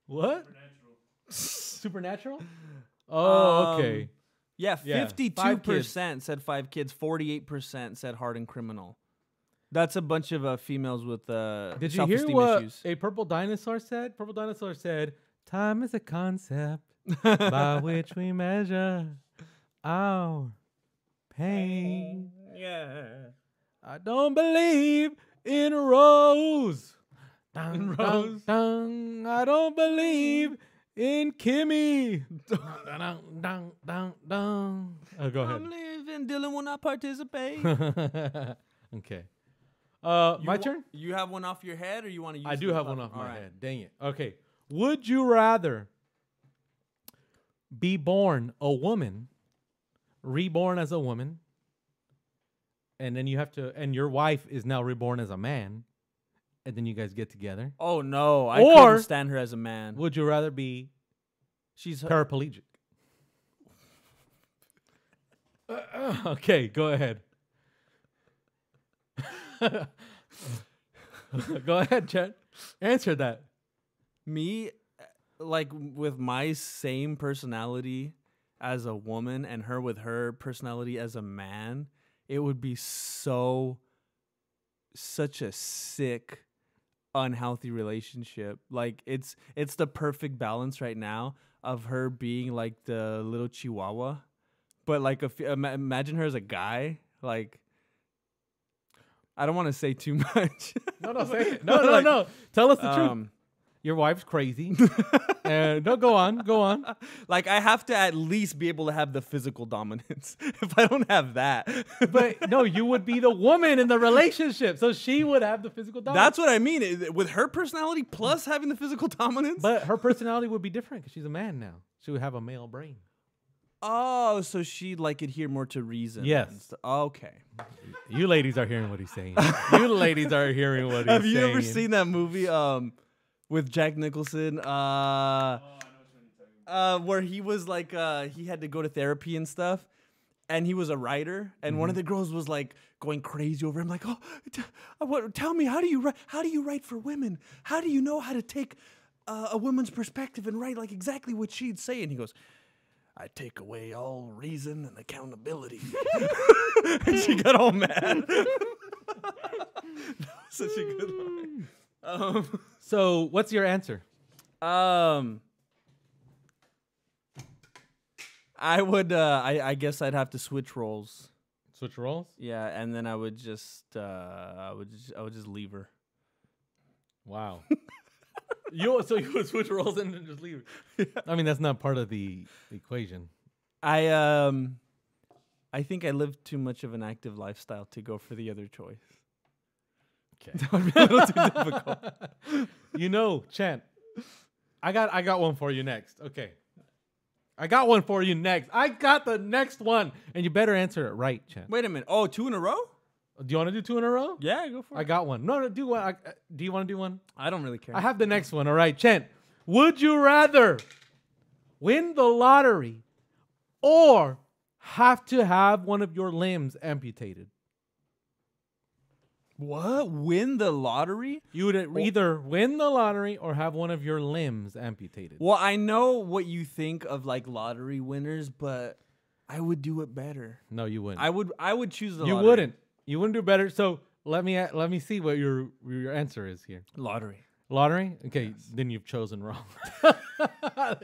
What? Supernatural? Oh, okay. yeah. Yeah, 52% said 5 kids. 48% said hardened criminal. That's a bunch of females with Did you hear self-esteem what issues. a purple dinosaur said? Purple dinosaur said, "Time is a concept by which we measure our pain. Yeah. I don't believe in a rose. Dun, In dun, rose. dun. I don't believe in Kimmy. Dun, dun, dun, dun, dun. Oh, go I'm ahead. leaving. Dylan will not participate. Okay. My turn? You have one off your head, or you want to use? I do the have one off platform? my All right. head. Dang it. Okay. Would you rather be born a woman, reborn as a woman, and then you have to, and your wife is now reborn as a man, and then you guys get together? Oh no, I Or- couldn't stand her as a man. Would you rather be She's paraplegic? Okay, go ahead. Go ahead, Chet. Answer that. me, like with my same personality as a woman, and her with her personality as a man. It would be such a sick, unhealthy relationship. Like it's the perfect balance right now of her being like the little chihuahua, but like imagine her as a guy. Like I don't want to say too much. No, say it. No. Tell us the truth. Your wife's crazy. And no, go on. Like I have to at least be able to have the physical dominance. If I don't have that, But no, you would be the woman in the relationship, so she would have the physical dominance. that's what I mean. With her personality plus having the physical dominance. But her personality would be different because she's a man now. She would have a male brain. Oh, so she'd like adhere more to reason. Yes. and okay. You ladies are hearing what he's saying. You ladies are hearing what he's saying. Have you ever seen that movie with Jack Nicholson? Where he was like he had to go to therapy and stuff, and he was a writer, and one of the girls was like going crazy over him, like, "Oh, tell me, how do you write for women? How do you know how to take a woman's perspective and write like exactly what she'd say?" And he goes, "I take away all reason and accountability." And she got all mad. That was such a good line. So, what's your answer? I would. I guess I'd have to switch roles. Switch roles? Yeah, and then I would just. I would just leave her. Wow. So you would switch roles and then just leave it. I mean, that's not part of the equation. I think I lived too much of an active lifestyle to go for the other choice. Okay. That would be a little too difficult. You know, Chant, I got one for you next. Okay. I got one for you next. I got the next one. And you better answer it right, Chant. Wait a minute. Oh, 2 in a row? Do you want to do 2 in a row? Yeah, go for it. I got one. No, do one. Do you want to do one? I don't really care. I have the next one. All right, Chant. Would you rather win the lottery or have to have one of your limbs amputated? What? Win the lottery? You would either win the lottery or have one of your limbs amputated. Well, I know what you think of like lottery winners, but I would do it better. No, you wouldn't. I would choose the You lottery. wouldn't. You wouldn't do better. So let me see what your answer is here. Lottery. Lottery? Okay, then you've chosen wrong.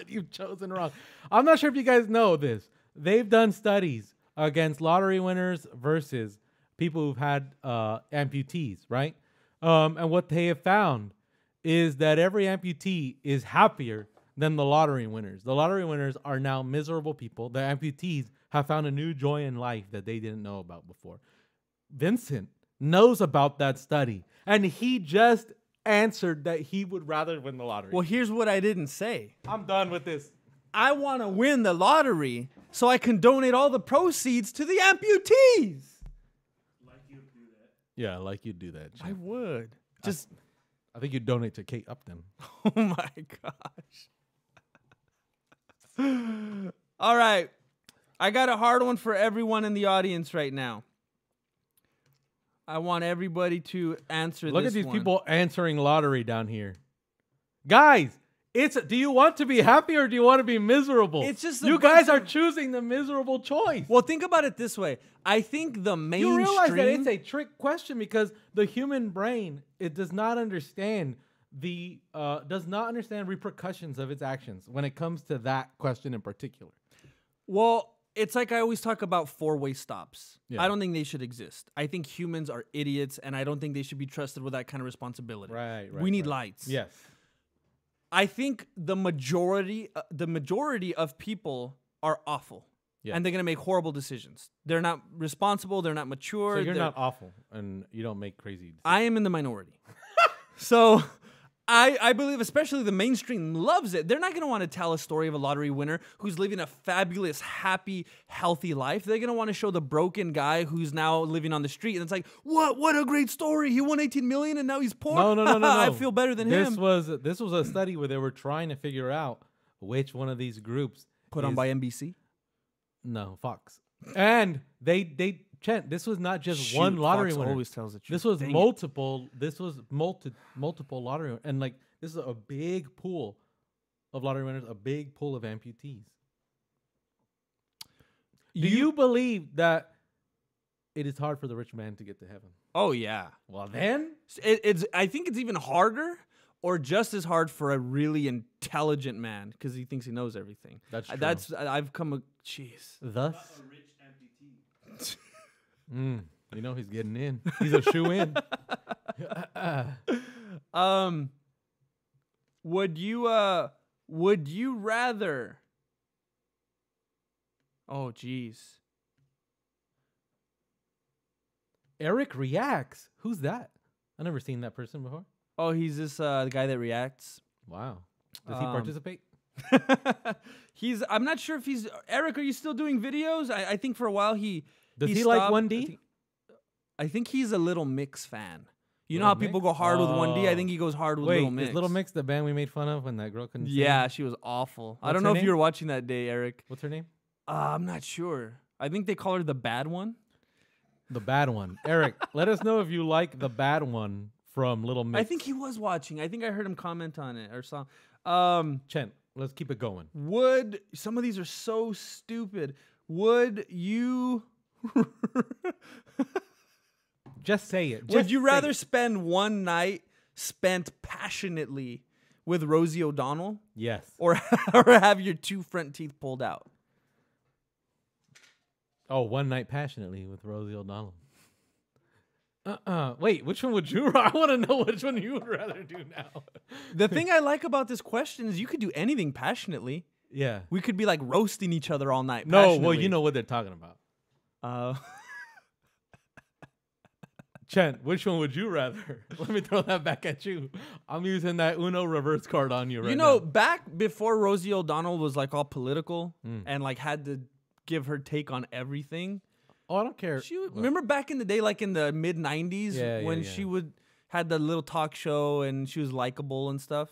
You've chosen wrong. I'm not sure if you guys know this. They've done studies against lottery winners versus people who've had amputees, right? And what they have found is that every amputee is happier than the lottery winners. The lottery winners are now miserable people. The amputees have found a new joy in life that they didn't know about before. Vincent knows about that study, and he just answered that he would rather win the lottery. Well, here's what I didn't say. I'm done with this. I want to win the lottery so I can donate all the proceeds to the amputees. Like you do that. Yeah, like you'd do that. I Champ. would. Just, I think you'd donate to Kate Upton. oh my gosh. All right. I got a hard one for everyone in the audience right now. I want everybody to answer Look this at these one. people answering lottery down here. Guys, do you want to be happy or do you want to be miserable? It's just a you bunch guys are of- choosing the miserable choice. Well, think about it this way. I think the mainstream... You realize that it's a trick question because the human brain, it does not understand repercussions of its actions when it comes to that question in particular. Well, it's like I always talk about four-way stops. Yeah. I don't think they should exist. I think humans are idiots, and I don't think they should be trusted with that kind of responsibility. Right. We need lights. Yes. I think the majority of people are awful, Yeah. and they're gonna make horrible decisions. They're not responsible. They're not mature. So you're they're- not awful and you don't make crazy decisions. I am in the minority. So I believe especially the mainstream loves it. They're not going to want to tell a story of a lottery winner who's living a fabulous, happy, healthy life. They're going to want to show the broken guy who's now living on the street. And it's like, what a great story. He won 18 million and now he's poor. No. I feel better than this him. was a study where they were trying to figure out which one of these groups Put on is- by NBC. No, Fox. And they Chent, this was not just Shoot, one lottery Fox winner. always tells the truth. This was Dang it. multiple. This was multiple lottery, and like this is a big pool of lottery winners, a big pool of amputees. Do you believe that it is hard for the rich man to get to heaven? Oh, yeah. Well, then I think it's even harder or just as hard for a really intelligent man because he thinks he knows everything. That's true. I've come jeez. thus, A rich amputee. you know he's getting in. He's a shoe in. Would you rather? Oh, jeez. Eric reacts. Who's that? I've never seen that person before. Oh, he's this the guy that reacts. Wow. Does he participate? I'm not sure if he's Eric. Are you still doing videos? I think for a while Does he like stopped. 1D? I think he's a Little Mix fan. You know Little how people Mix? go hard with 1D? I Oh. think he goes hard with Wait, Little Mix. is Little Mix the band we made fun of when that girl couldn't sing? Yeah, she was awful. I What's don't her know if name? you were watching that day, Eric. What's her name? I'm not sure. I think they call her the bad one. The bad one. Eric, let us know if you like the bad one from Little Mix. I think he was watching. I think I heard him comment on it or something. Chent, let's keep it going. Would some of these are so stupid? Would you Just say it. would Just you say rather it. spend one night spent passionately with Rosie O'Donnell Yes. or or have your two front teeth pulled out? Oh, One Night Passionately with Rosie O'Donnell. Wait, which one would you? I want to know which one you would rather do now. The thing I like about this question is you could do anything passionately. Yeah. We could be like roasting each other all night. No, well, passionately. you know what they're talking about. Chent, which one would you rather? Let me throw that back at you. I'm using that Uno reverse card on you right you know, now. back before Rosie O'Donnell was like all political Mm. and like had to give her take on everything. Oh, I don't care. Remember back in the day, like in the mid '90s, Yeah, when yeah. she had the little talk show and she was likable and stuff.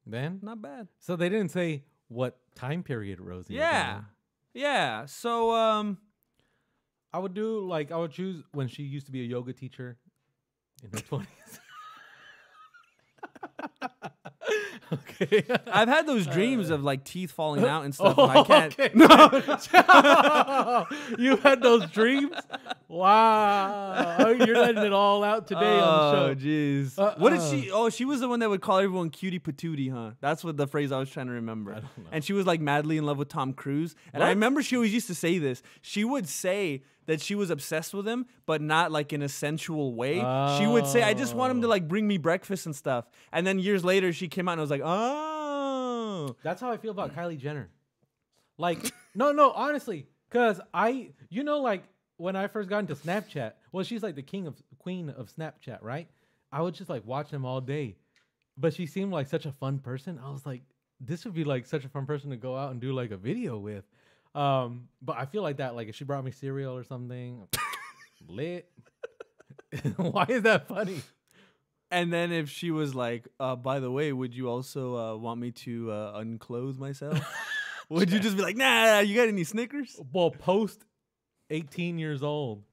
Then? Not bad. So they didn't say what time period Rosie Yeah, O'Donnell. yeah. So I would choose when she used to be a yoga teacher in her 20s. Okay. I've had those dreams of like teeth falling out and stuff. And I can't. Okay. You had those dreams? Wow. Oh, you're letting it all out today on the show. Jeez. What did she? Oh, she was the one that would call everyone cutie patootie, huh? That's what the phrase I was trying to remember. I don't know. And she was like madly in love with Tom Cruise. And I What? remember she always used to say this. She would say that she was obsessed with him, but not like in a sensual way. She would say, "I just want him to like bring me breakfast and stuff." And then years later, she came out and I was like, "Oh." That's how I feel about Kylie Jenner. Like, no, honestly, because like when I first got into Snapchat, well, she's like the queen of Snapchat, right? I would just like watch them all day. But she seemed like such a fun person. I was like, this would be like such a fun person to go out and do like a video with. But I feel like that, like if she brought me cereal or something, lit. Why is that funny? And then if she was like, by the way, would you also want me to unclothe myself? Would you just be like, nah, you got any Snickers? Well, post 18 years old.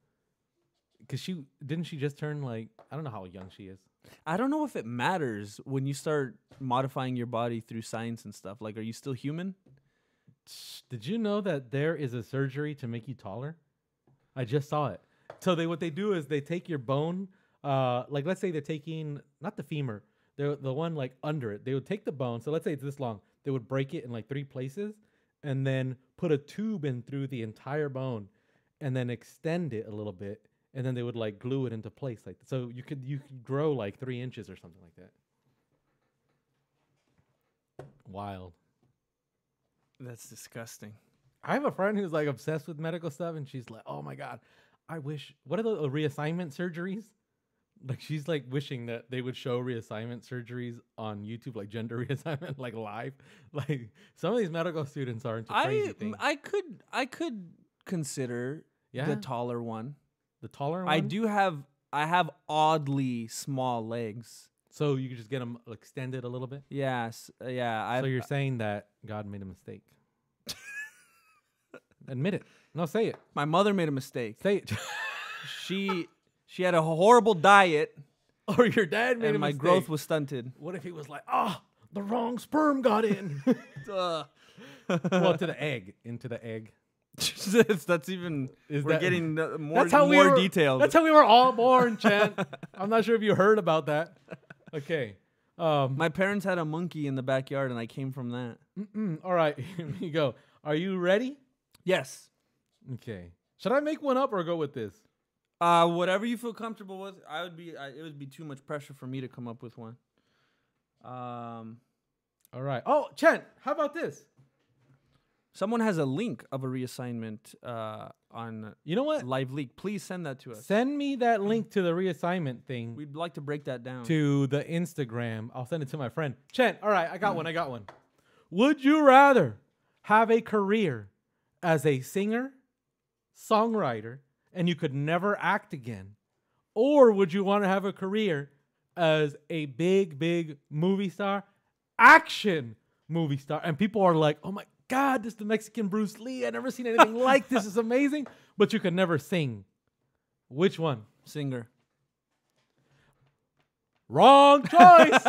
Because she just turn like, I don't know how young she is. I don't know if it matters when you start modifying your body through science and stuff. Like, are you still human? Did you know that there is a surgery to make you taller? I just saw it. So what they do is they take your bone, like let's say they're taking, not the femur, the one like under it. They would take the bone, so let's say it's this long. They would break it in like 3 places and then put a tube in through the entire bone and then extend it a little bit. And then they would like glue it into place like that. So you could grow like 3 inches or something like that. Wild. That's disgusting. I have a friend who's like obsessed with medical stuff, and she's like, "Oh my god, I wish." What are the reassignment surgeries? Like she's like wishing that they would show reassignment surgeries on YouTube, like gender reassignment, like live. Like some of these medical students are into crazy things. I could consider Yeah? the taller one. The taller one. I have oddly small legs. So you could just get them extended a little bit. Yes, yeah. So you're saying that God made a mistake? Admit it. No, say it. My mother made a mistake. Say it. She had a horrible diet, Or your dad made and a my mistake. growth was stunted. What if he was like, the wrong sperm got in? Well, to the egg, into the egg. That's even. Is we're that- getting That's how we more were, detailed. That's how we were all born, Chan. I'm not sure if you heard about that. Okay. My parents had a monkey in the backyard, and I came from that. All right, here we go. Are you ready? Yes. Okay. Should I make one up or go with this? Whatever you feel comfortable with. It would be too much pressure for me to come up with one. All right. Oh, Chen, how about this? Someone has a link of a reassignment on You know what? Live Leak. Please send that to us. Send me that link to the reassignment thing We'd like to break that down. to the Instagram. I'll send it to my friend. Chen, all right, I got one. Would you rather have a career as a singer, songwriter, and you could never act again? Or would you want to have a career as a big movie star, action movie star? And people are like, oh my God, this is the Mexican Bruce Lee. I've never seen anything like this. It's amazing. But you could never sing. Which one? Singer. Wrong choice.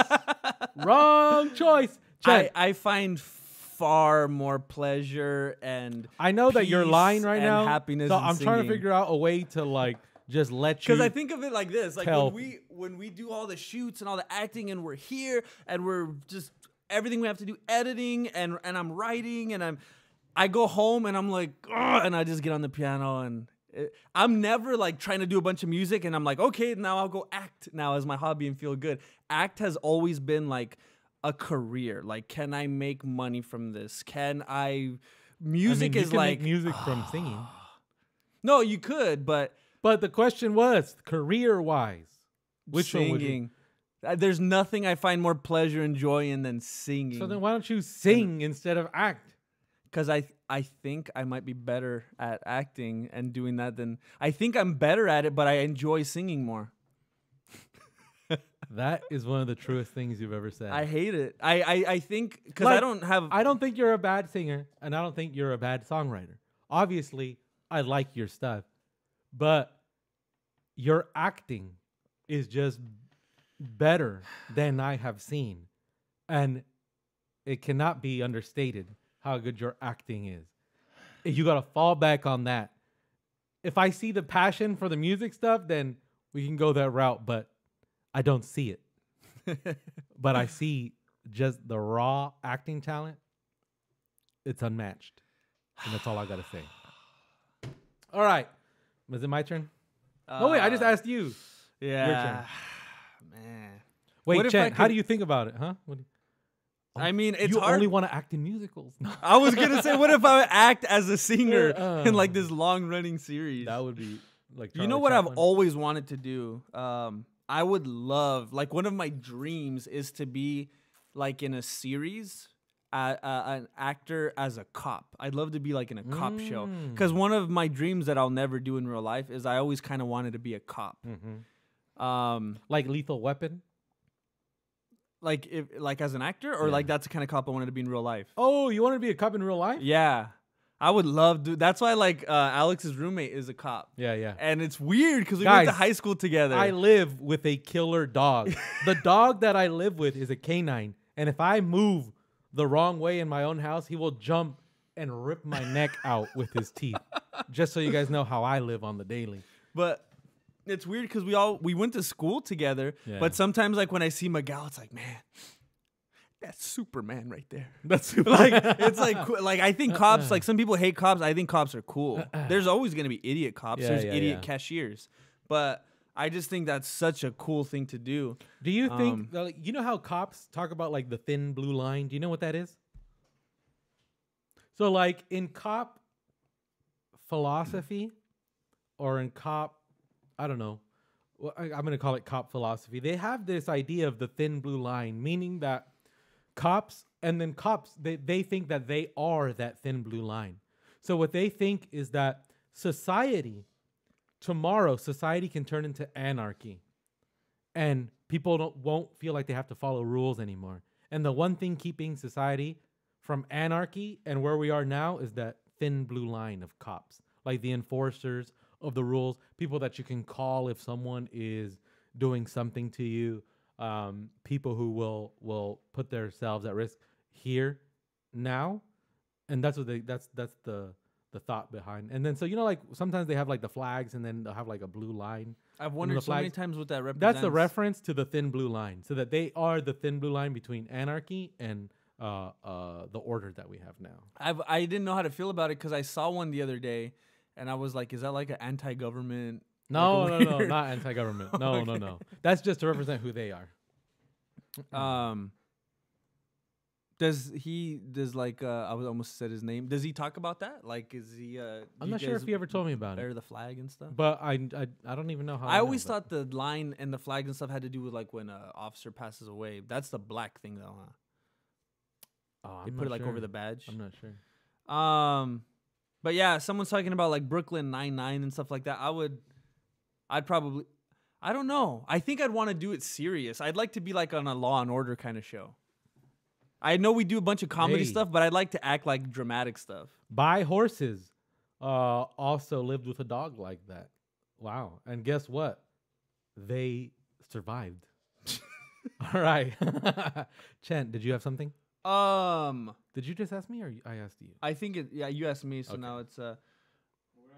Wrong choice. Chen, I find far more pleasure and I know that you're peace lying right and now. happiness So in I'm trying to singing. figure out a way to like just let you. Because I think of it like this: like tell- when we do all the shoots and all the acting, and we're here and we're just everything we have to do, editing and I'm writing and I go home and I'm like, "Ugh," and I just get on the piano and I'm never like trying to do a bunch of music and I'm like, okay, now I'll go act now as my hobby and feel good. Act has always been like a career. Like, can I make money from this? Can I? Music you is can like make music from singing. no, you could, but But the question was career wise, which one would you? singing. There's nothing I find more pleasure and joy in than singing. So then why don't you sing instead of act? Because I think I might be better at acting and doing that than I think I'm better at it, but I enjoy singing more. That is one of the truest things you've ever said. I hate it. I think because I Like, don't have. I don't think you're a bad singer, and I don't think you're a bad songwriter. Obviously, I like your stuff, but your acting is just better than I have seen, and it cannot be understated how good your acting is. You got to fall back on that. If I see the passion for the music stuff, then we can go that route, but I don't see it. But I see just the raw acting talent. It's unmatched. And that's all I got to say. All right. Was it my turn? Oh, wait. I just asked you. Yeah. Man. Wait, What if I Chen, how could- do you think about it? Huh? What do I mean, it's you hard. only want to act in musicals. No. I was gonna say, what if I act as a singer in like Uh. this long-running series? That would be like You know Charlie what I've Chaplin. always wanted to do? I would love, like, one of my dreams is to be like in a series, an actor as a cop. I'd love to be like in a cop show, because one of my dreams that I'll never do in real life is I always kind of wanted to be a cop. Like Lethal Weapon. Like as an actor, or like that's the kind of cop I wanted to be in real life. Oh, you want to be a cop in real life? Yeah, I would love to. That's why like Alex's roommate is a cop. Yeah. And it's weird because we went to Guys, high school together. I live with a killer dog. The dog that I live with is a canine, and if I move the wrong way in my own house, he will jump and rip my neck out with his teeth. Just so you guys know how I live on the daily. But it's weird because we went to school together. Yeah. But sometimes like when I see Miguel, it's like, man, that's Superman right there. That's Like it's like I think cops, like some people hate cops. I think cops are cool. There's always gonna be idiot cops. Yeah, There's yeah, idiot yeah. cashiers. But I just think that's such a cool thing to do. Do you think, like, you know how cops talk about like the thin blue line? Do you know what that is? So like in cop philosophy or in cop, I don't know, well, I'm going to call it cop philosophy. They have this idea of the thin blue line, meaning that cops they think that they are that thin blue line. So what they think is that tomorrow society can turn into anarchy, and people won't feel like they have to follow rules anymore. And the one thing keeping society from anarchy and where we are now is that thin blue line of cops, like the enforcers of the rules, people that you can call if someone is doing something to you, people who will put themselves at risk here now. And that's what that's the thought behind. And then so like sometimes they have like the flags and then they'll have like a blue line. I've wondered so many times what that represents. That's the reference to the thin blue line, so that they are the thin blue line between anarchy and the order that we have now. I didn't know how to feel about it because I saw one the other day, and I was like, "Is that like an anti-government?" No, like no, not anti-government. No, no. That's just to represent who they are. Does like I was almost said his name? Does he talk about that? Like, is he? I'm not sure if he ever told me about bear it. the flag and stuff. But I don't even know how. I always thought the line and the flag and stuff had to do with like when an officer passes away. That's the black thing though, huh? Oh, They put it like over the badge. I'm not sure. But yeah, someone's talking about like Brooklyn Nine-Nine and stuff like that. I don't know. I think I'd want to do it serious. I'd like to be like on a Law and Order kind of show. I know we do a bunch of comedy stuff, but I'd like to act like dramatic stuff. Buy Horses also lived with a dog like that. Wow. And guess what? They survived. All right. Chant, did you have something? Did you just ask me or I asked you? I think you asked me, so Okay. now it's We're at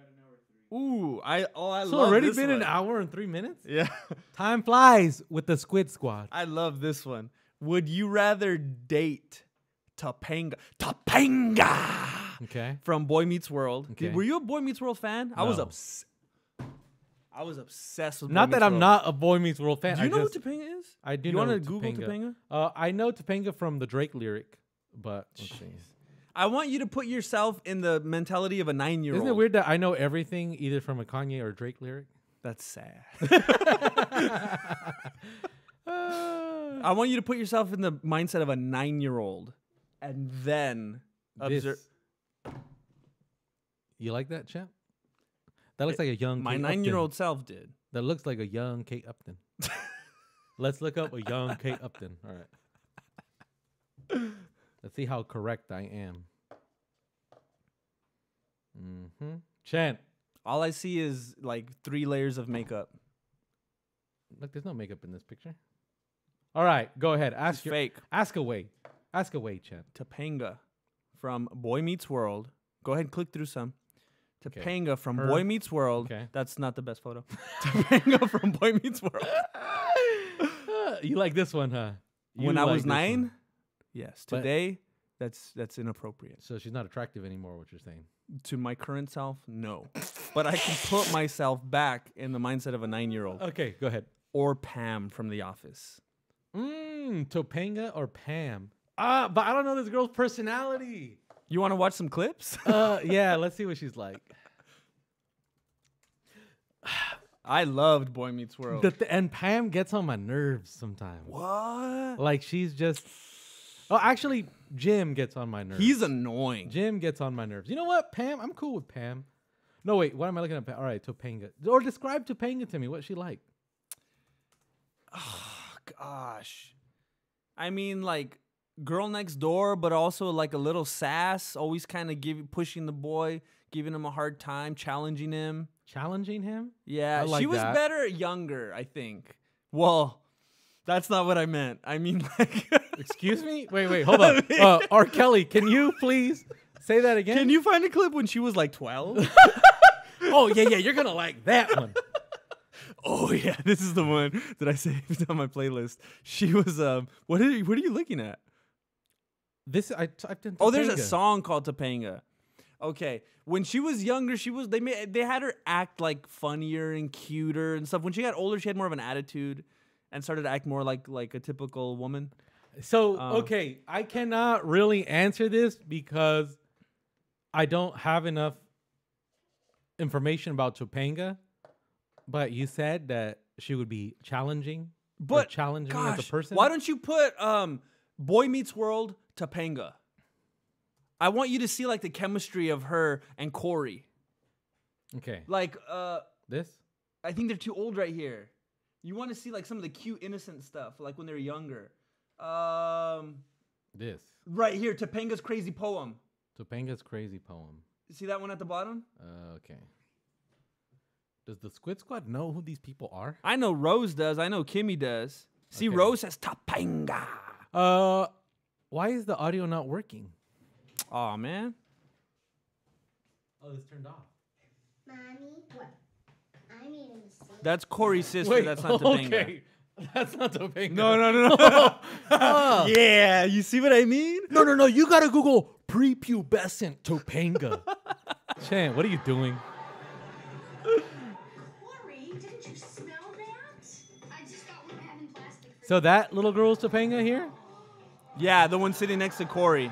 an hour 3. ooh, I So love already this been one. an hour and 3 minutes? Yeah. Time flies with the Squid Squad. I love this one. Would you rather date Topanga Okay. from Boy Meets World? Okay. Were you a Boy Meets World fan? I was obsessed with Not Boy that Meets I'm not not a Boy Meets World fan. Do you know just, who Topanga is? I do You know wanna Topanga. Google Topanga? I know Topanga from the Drake lyric, but let's see. I want you to put yourself in the mentality of a 9-year-old. Isn't it weird that I know everything either from a Kanye or Drake lyric? That's sad. I want you to put yourself in the mindset of a 9-year-old and then observe. You like that, champ? That looks like a young My Kate 9-year-old self did. Upton. That looks like a young Kate Upton. Let's look up a young Kate Upton. All right. Let's see how correct I am. Chant. All I see is like 3 layers of makeup. Look, there's no makeup in this picture. All right, go ahead. It's fake. Ask away. Ask away, Chant. Topanga from Boy Meets World. Go ahead and click through some. Okay. Topanga from Her. Boy Meets World. Okay. That's not the best photo. Topanga from Boy Meets World. You like this one, huh? When You I like was this 9, one. yes. But- Today, that's inappropriate. So she's not attractive anymore, what you're saying. To my current self, no. But I can put myself back in the mindset of a 9-year-old. Okay, go ahead. Or Pam from The Office. Topanga or Pam? But I don't know this girl's personality. You want to watch some clips? Yeah, let's see what she's like. I loved Boy Meets World. And Pam gets on my nerves sometimes. What? Like she's just. Oh, actually, Jim gets on my nerves. He's annoying. Jim gets on my nerves. You know what, Pam? I'm cool with Pam. No, wait. What am I looking at? All right, Topanga. Or describe Topanga to me. What's she like? Oh, gosh. I mean, like, girl next door, but also like a little sass. Always kind of pushing the boy, giving him a hard time, challenging him. Challenging him? Yeah, I like she was that. better younger, I think. Well, that's not what I meant. I mean, like, Excuse me? Wait, hold on. R. Kelly, can you please say that again? can you find a clip when she was like 12? Oh, yeah, you're going to like that one. Oh yeah, this is the one that I saved on my playlist. She was what are you looking at? This I typed in. Oh, there's a Topanga. song called Topanga. Okay, when she was younger, they had her act like funnier and cuter and stuff. When she got older, she had more of an attitude and started to act more like a typical woman. So, okay, I cannot really answer this because I don't have enough information about Topanga. But you said that she would be challenging. But challenging me as a person. Why don't you put Boy Meets World Topanga? I want you to see like the chemistry of her and Corey. Okay. Like This? I think they're too old right here. You want to see like some of the cute innocent stuff like when they're younger. This. Right here, Topanga's crazy poem. Topanga's crazy poem. See that one at the bottom? Okay. Does the Squid Squad know who these people are? I know Rose does. I know Kimmy does. See, Okay. Rose says Topanga. Why is the audio not working? Oh man. Oh, it's turned off. Mommy, what? I'm eating the soup. That's Corey's sister. That's not Topanga. Okay. That's not Topanga. No. Yeah, you see what I mean? No. You gotta Google prepubescent Topanga. Chan, what are you doing? Corey, didn't you smell that? I just thought we were having plastic. So that little girl's Topanga here? Yeah, the one sitting next to Corey. I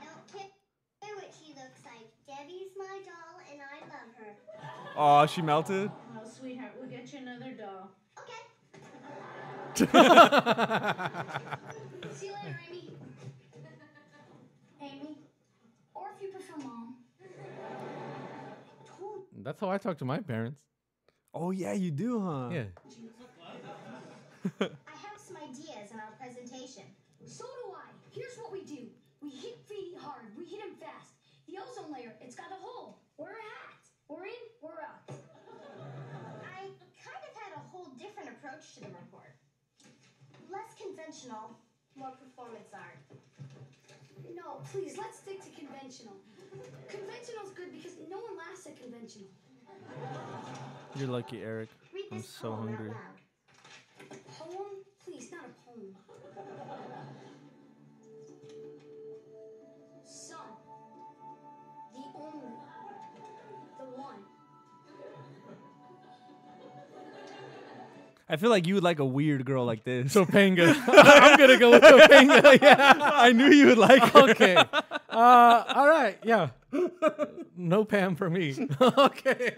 don't care what she looks like. Debbie's my doll, and I love her. Oh, she melted. Oh, sweetheart, we'll get you another doll. Okay. See you later, Amy. Amy, or if you prefer Mom. Told That's how I talk to my parents. Oh yeah, you do, huh? Yeah. I have some ideas in our presentation. So do I. Here's what we do. We hit Feety hard. We hit him fast. The ozone layer, it's got a hole. We're hacked. We're in, we're out. I kind of had a whole different approach to the report. Less conventional, more performance art. No, please, let's stick to conventional. Conventional's good because no one laughs at conventional. You're lucky, Eric. Read I'm this so poem out hungry. loud. A poem? Please, not a poem. Son, the only, the one. I feel like you would like a weird girl like this. Topanga. I'm gonna go with Topanga. Yeah. I knew you would like her. Okay. All right. Yeah. No Pam for me. Okay.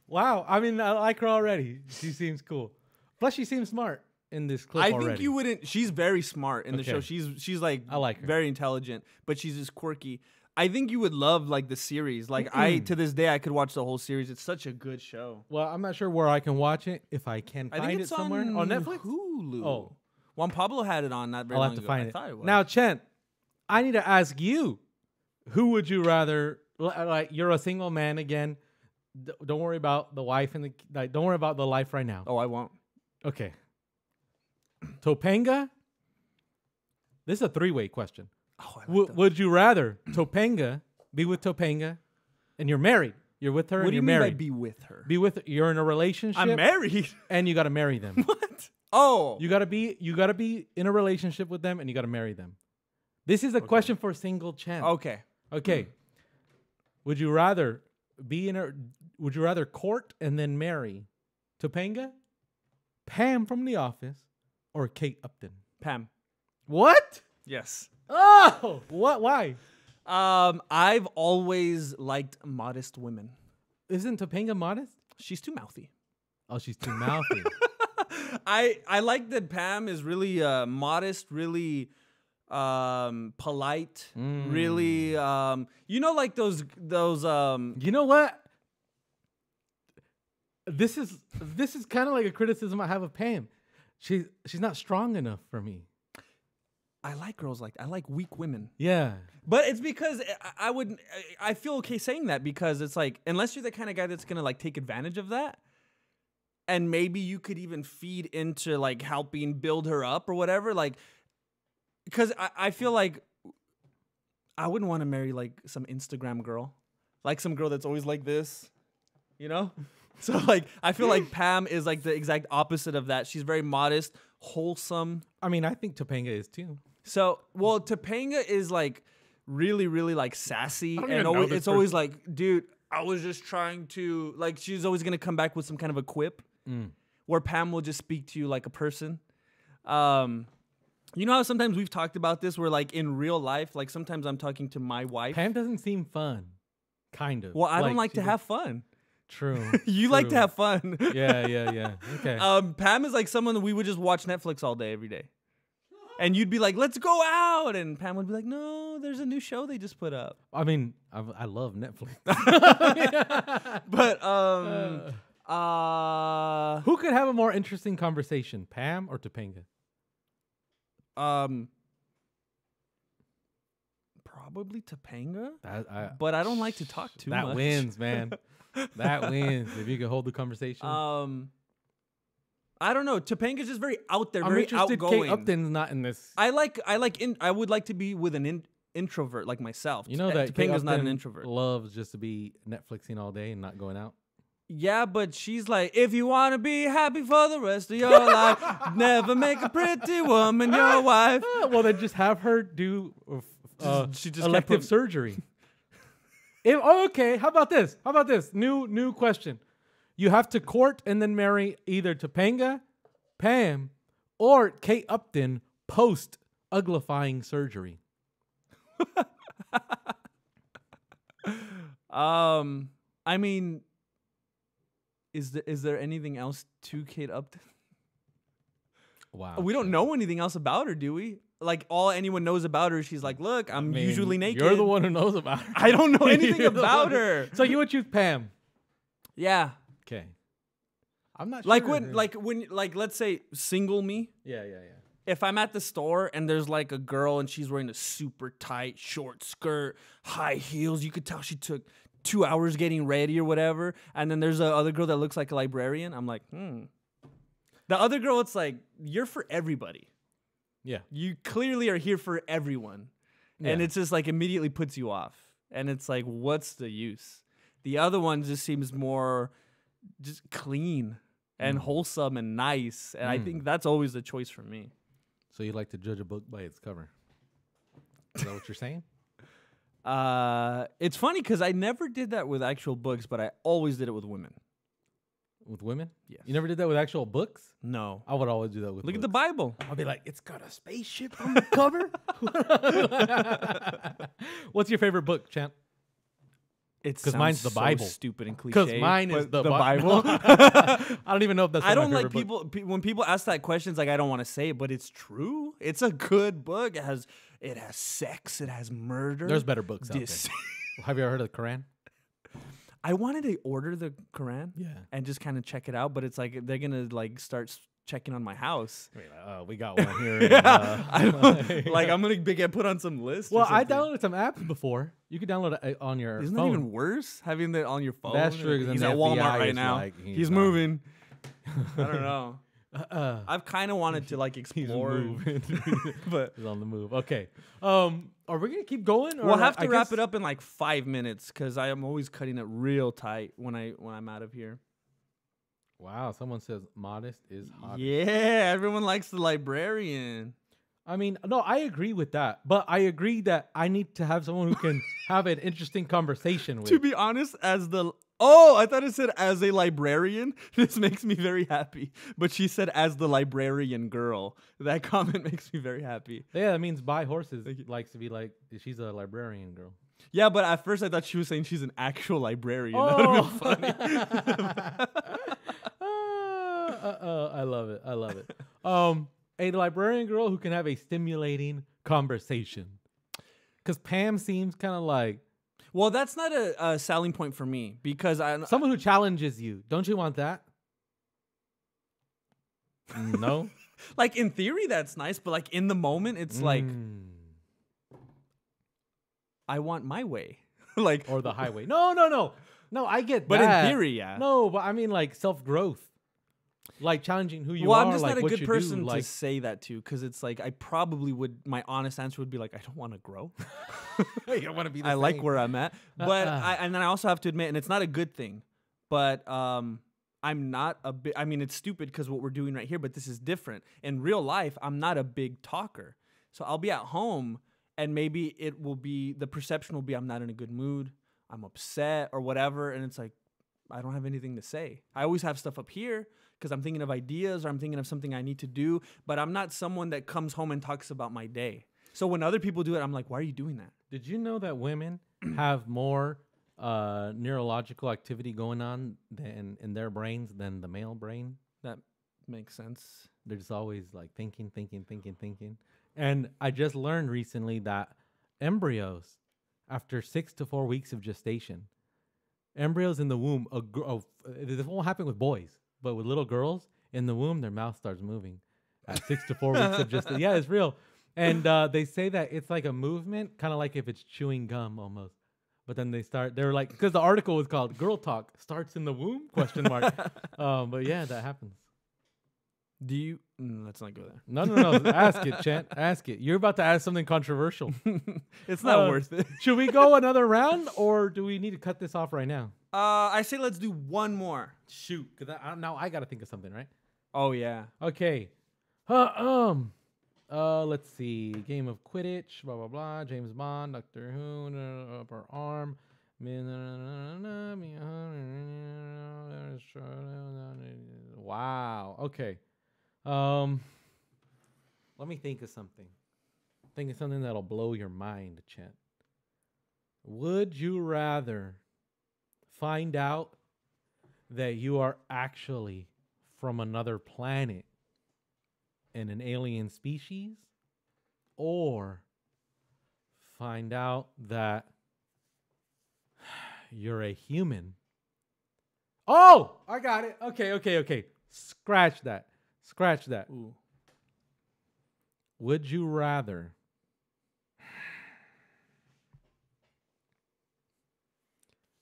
Wow. I mean, I like her already. She seems cool. Plus, she seems smart in this clip I already. think you wouldn't. She's very smart in the show. Okay. She's like I like her. very intelligent, but she's just quirky. I think you would love like the series. Like I to this day I could watch the whole series. It's such a good show. Well, I'm not sure where I can watch it. If I can I find think it it's somewhere on Netflix. Hulu. Oh. Juan Pablo had it on not very I'll long have to ago. find I it. thought it was. Now, Chen, I need to ask you: who would you rather? Like, you're a single man again. Don't worry about the wife and the. Like, don't worry about the life right now. Oh, I won't. Okay. Topanga. This is a three-way question. Oh, I like that. Would you rather Topanga be with Topanga, and you're married? You're with her, What and do you're you mean by married. be with her? Be with. You're in a relationship. I'm married. and you got to marry them. What? Oh. You gotta be in a relationship with them, and you gotta marry them. This is a question for single Chen. Okay. Okay. Would you rather Would you rather court and then marry Topanga, Pam from The Office, or Kate Upton? Pam. What? Yes. Oh, what? Why? I've always liked modest women. Isn't Topanga modest? She's too mouthy. Oh, she's too mouthy. I like that Pam is really modest, really polite, really you know, like those You know what? This is kind of like a criticism I have of Pam. She's not strong enough for me. I like girls like that. I like weak women. Yeah. But it's because I feel okay saying that, because it's like, unless you're the kind of guy that's gonna like take advantage of that, and maybe you could even feed into like helping build her up or whatever, like, because I feel like I wouldn't want to marry like some Instagram girl, like some girl that's always like this, you know? So like, I feel like Pam is like the exact opposite of that. She's very modest, wholesome. I mean, I think Topanga is too. So, well, Topanga is like really, really like sassy, don't and even know always, this it's always like, dude, I was just trying to, like, she's always gonna come back with some kind of a quip, where Pam will just speak to you like a person. You know how sometimes we've talked about this, where like in real life, like sometimes I'm talking to my wife. Pam doesn't seem fun. Kind of. Well, I don't like she to does- have fun. True. You like to true. have fun. Yeah. Okay. Pam is like someone that we would just watch Netflix all day, every day. And you'd be like, let's go out. And Pam would be like, no, there's a new show they just put up. I mean, I love Netflix. But, Who could have a more interesting conversation, Pam or Topanga? Probably Topanga. That, But I don't like to talk too much. that wins, man. That wins. If you could hold the conversation. I don't know. Topanga's just very out there, I'm very interested. outgoing. Kate Upton's not in this. I would like to be with an introvert like myself. You know that Kate Topanga's not an Upton introvert. loves just to be Netflixing all day and not going out. Yeah, but she's like, if you want to be happy for the rest of your life, never make a pretty woman your wife. Well, then just have her do She just can't elective put- surgery. Okay, how about this? New question. You have to court and then marry either Topanga, Pam, or Kate Upton post uglifying surgery. I mean, is there anything else to Kate Upton? Wow. We don't know anything else about her, do we? Like, all anyone knows about her, she's like, look, I'm I mean, usually naked. You're the one who knows about her. I don't know anything You're the about one. her. So you would choose Pam. Yeah. Okay. I'm not Like sure. when let's say single me. Yeah. If I'm at the store and there's like a girl and she's wearing a super tight short skirt, high heels, you could tell she took 2 hours getting ready or whatever. And then there's a other girl that looks like a librarian. I'm like, The other girl, it's like, you're for everybody. Yeah. You clearly are here for everyone. And Yeah. it's just like immediately puts you off. And it's like, what's the use? The other one just seems more just clean and wholesome and nice. And I think that's always the choice for me. So you like to judge a book by its cover. Is that what you're saying? It's funny because I never did that with actual books, but I always did it with women. With women? Yes. You never did that with actual books? No. I would always do that with Look at the books. Bible. I'll be like, it's got a spaceship on the cover? What's your favorite book, champ? It's 'Cause mine's the Bible. Stupid and cliche. Because mine is but the Bible. I don't even know if that's I one of don't my like favorite books. when people ask that question. It's like, I don't want to say it, but it's true. It's a good book. It has sex. It has murder. There's better books out Dis- there. Have you ever heard of the Quran? I wanted to order the Quran, Yeah. and just kind of check it out, but it's like they're gonna like start checking on my house. I mean, we got one here. I don't like. I'm gonna get put on some list. Well, or I something. downloaded some apps before. You could download it on your Isn't phone. that even worse? Having that on your phone. That's true, 'cause then He's the at FBI Walmart right is now. like, he's moving. I don't know. Uh-uh. I've kind of wanted to like He's explore, moving. but He's on the move. Okay. Are we gonna keep going? Or we'll have to I wrap guess- it up in like 5 minutes because I am always cutting it real tight when I'm out of here. Wow. Someone says modest is hot. Yeah, everyone likes the librarian. I mean, no, I agree with that, but I agree that I need to have someone who can have an interesting conversation with. To be honest, I thought it said as a librarian. This makes me very happy. But she said as the librarian girl. That comment makes me very happy. Yeah, that means buy horses likes to be like she's a librarian girl. Yeah, but at first I thought she was saying she's an actual librarian. That Oh, would be funny. I love it. I love it. A librarian girl who can have a stimulating conversation. Because Pam seems kind of like Well, that's not a selling point for me because someone who challenges you. Don't you want that? No. like in theory that's nice, but like in the moment it's like I want my way. like Or the highway. No, I get But that. in theory, yeah. No, but I mean like self-growth. Like challenging who you well, are. I'm just like not a what good you person do. to Like, say that to because it's like I probably would. My honest answer would be like I don't want to grow. you don't want to be the I like same. where I'm at, but and then I also have to admit, and it's not a good thing, but I'm not a big. I mean, it's stupid because what we're doing right here, but this is different. In real life, I'm not a big talker, so I'll be at home, and maybe it will be the perception will be I'm not in a good mood, I'm upset or whatever, and it's like I don't have anything to say. I always have stuff up here because I'm thinking of ideas or I'm thinking of something I need to do, but I'm not someone that comes home and talks about my day. So when other people do it, I'm like, why are you doing that? Did you know that women have more neurological activity going on than in their brains than the male brain? That makes sense. They're just always like thinking. And I just learned recently that embryos, after 6 to 4 weeks of gestation, embryos in the womb, this won't happen with boys, but with little girls in the womb, their mouth starts moving at 6 to 4 weeks of gestation. Yeah, it's real. And they say that it's like a movement, kind of like if it's chewing gum almost. But then they're like, because the article was called "Girl Talk Starts in the Womb?" ? But yeah, that happens. Do you? Let's not go there. No. Ask it, Chant. Ask it. You're about to ask something controversial. It's not worth it. Should we go another round, or do we need to cut this off right now? I say let's do one more. Shoot, because now I got to think of something, right? Oh yeah. Okay. Let's see. Game of Quidditch, blah blah blah. James Bond, Doctor Who, upper arm. Wow. Okay. Let me think of something. Think of something that'll blow your mind, Chet. Would you rather find out that you are actually from another planet and an alien species, or find out that you're a human? Oh, I got it. Okay. Scratch that. Ooh. Would you rather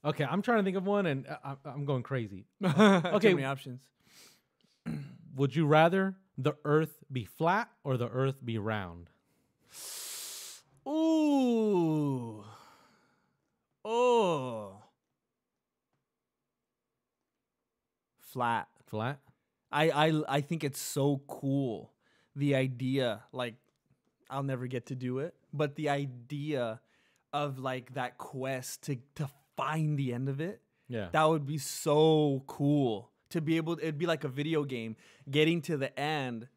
Okay, I'm trying to think of one, and I'm going crazy. Okay. Too many options. Would you rather the Earth be flat or the Earth be round? Ooh. Oh. Flat. Flat? I think it's so cool. The idea, like, I'll never get to do it, but the idea of like that quest to find the end of it, Yeah. that would be so cool to be able. It'd be like a video game, getting to the end,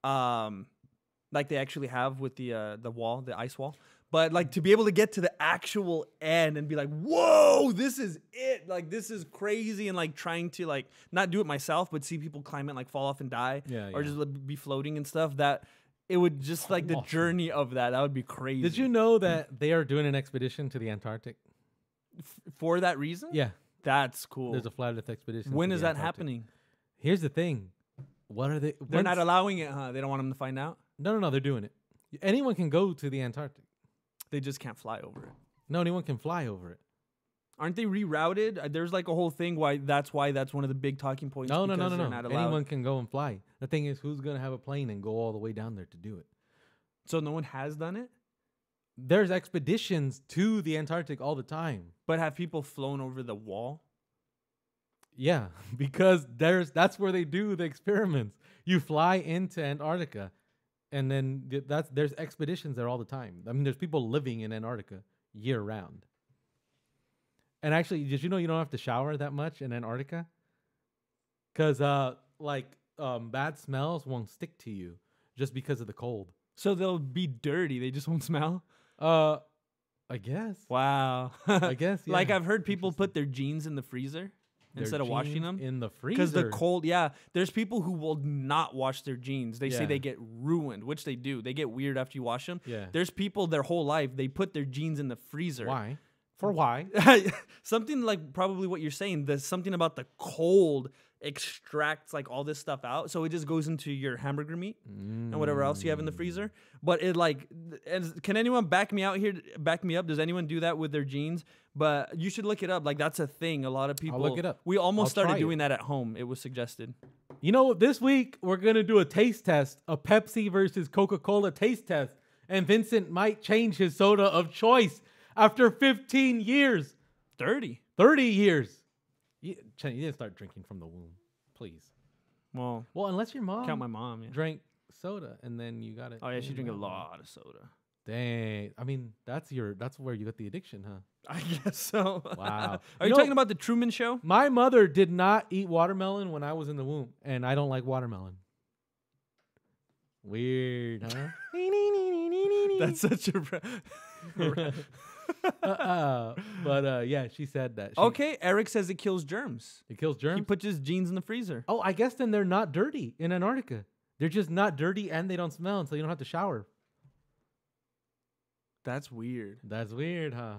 like they actually have with the wall, the ice wall. But like to be able to get to the actual end and be like, whoa, this is it. Like this is crazy, and like trying to like not do it myself, but see people climb it, and like fall off and die, or just like, be floating and stuff. That it would just like the journey of that. That would be crazy. Did you know that they are doing an expedition to the Antarctic? For that reason? Yeah. That's cool. There's a flat Earth expedition. When to is the that Antarctic. happening? Here's the thing. What are they? They're not allowing it, huh? They don't want them to find out? No. They're doing it. Anyone can go to the Antarctic. They just can't fly over it. No, anyone can fly over it. Aren't they rerouted? There's like a whole thing why that's one of the big talking points. No. They're not allowed. Anyone can go and fly. The thing is, who's going to have a plane and go all the way down there to do it? So no one has done it? There's expeditions to the Antarctic all the time. But have people flown over the wall? Yeah, because that's where they do the experiments. You fly into Antarctica, and then there's expeditions there all the time. I mean, there's people living in Antarctica year round. And actually, did you know you don't have to shower that much in Antarctica? Because bad smells won't stick to you just because of the cold. So they'll be dirty. They just won't smell? I guess. Wow. I guess, Like yeah. I've heard people put their jeans in the freezer Their instead of washing jeans them. in the freezer. Because the cold, yeah. There's people who will not wash their jeans. They say Yeah. they get ruined, which they do. They get weird after you wash them. Yeah. There's people their whole life, they put their jeans in the freezer. Why? For why? Something like probably what you're saying. There's something about the cold extracts like all this stuff out, so it just goes into your hamburger meat and whatever else you have in the freezer. But it like, can anyone back me out here? Back me up? Does anyone do that with their jeans? But you should look it up. Like that's a thing. A lot of people. look it up. We almost I'll started try it. doing that at home. It was suggested. You know, this week we're gonna do a taste test, a Pepsi versus Coca-Cola taste test, and Vincent might change his soda of choice after 15 years, 30. 30 years. You didn't start drinking from the womb, please. Well, Well, unless your mom count my mom. Yeah. drank soda and then you got it. Oh yeah, she in drank a that. lot of soda. Dang. I mean, that's where you got the addiction, huh? I guess so. Wow. Are You you know- talking about the Truman Show? My mother did not eat watermelon when I was in the womb, and I don't like watermelon. Weird, huh? That's such a. But yeah, she said that. Okay, Eric says it kills germs. It kills germs. He puts his jeans in the freezer. Oh, I guess then they're not dirty in Antarctica. They're just not dirty and they don't smell, so you don't have to shower. That's weird. That's weird, huh?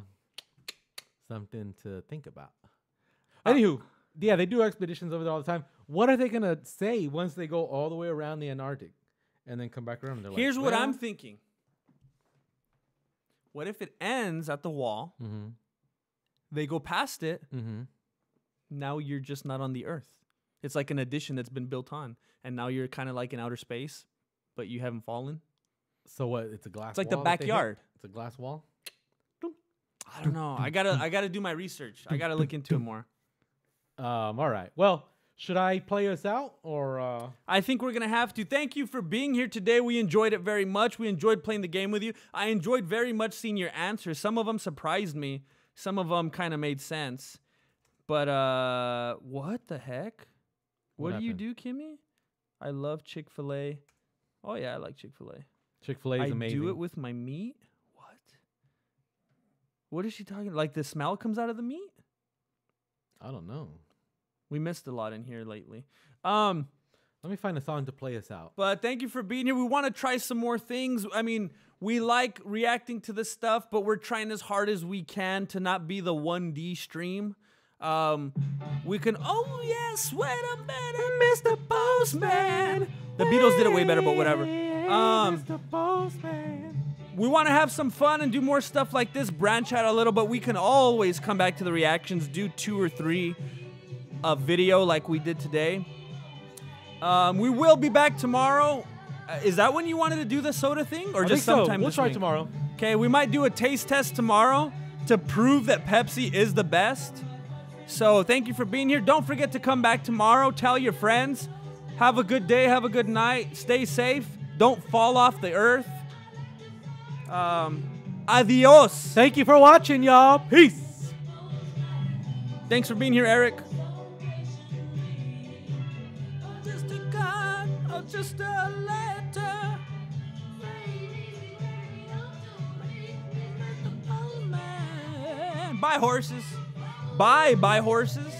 Something to think about. Anywho, yeah, they do expeditions over there all the time. What are they gonna say once they go all the way around the Antarctic and then come back around? And they're Here's like, what I'm well, thinking. What if it ends at the wall? Mm-hmm. They go past it. Mm-hmm. Now you're just not on the Earth. It's like an addition that's been built on, and now you're kind of like in outer space, but you haven't fallen. So what? It's a glass. It's like the wall that they hit? backyard. It's a glass wall. I don't know. I gotta do my research. I gotta look into it more. All right. Well, should I play us out or? I think we're going to have to. Thank you for being here today. We enjoyed it very much. We enjoyed playing the game with you. I enjoyed very much seeing your answers. Some of them surprised me. Some of them kind of made sense. But what the heck? What do you happened? do, Kimmy? I love Chick-fil-A. Oh, yeah, I like Chick-fil-A. Chick-fil-A is I amazing. do it with my meat? What? What is she talking? Like the smell comes out of the meat? I don't know. We missed a lot in here lately. Let me find a song to play us out. But thank you for being here. We want to try some more things. I mean, we like reacting to this stuff, but we're trying as hard as we can to not be the 1D stream. We can, oh yeah, sweat a better, Mr. Postman. The Beatles did it way better, but whatever. Mr. Postman. We want to have some fun and do more stuff like this, branch out a little, but we can always come back to the reactions, do 2 or 3 a video like we did today. We will be back tomorrow. Is that when you wanted to do the soda thing, or I just think so. sometime We'll this try week? tomorrow. Okay, we might do a taste test tomorrow to prove that Pepsi is the best. So thank you for being here. Don't forget to come back tomorrow. Tell your friends. Have a good day. Have a good night. Stay safe. Don't fall off the earth. Adios. Thank you for watching, y'all. Peace. Thanks for being here, Eric. Just a card or just a letter. Buy horses. Buy horses.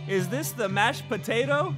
Is this the mashed potato?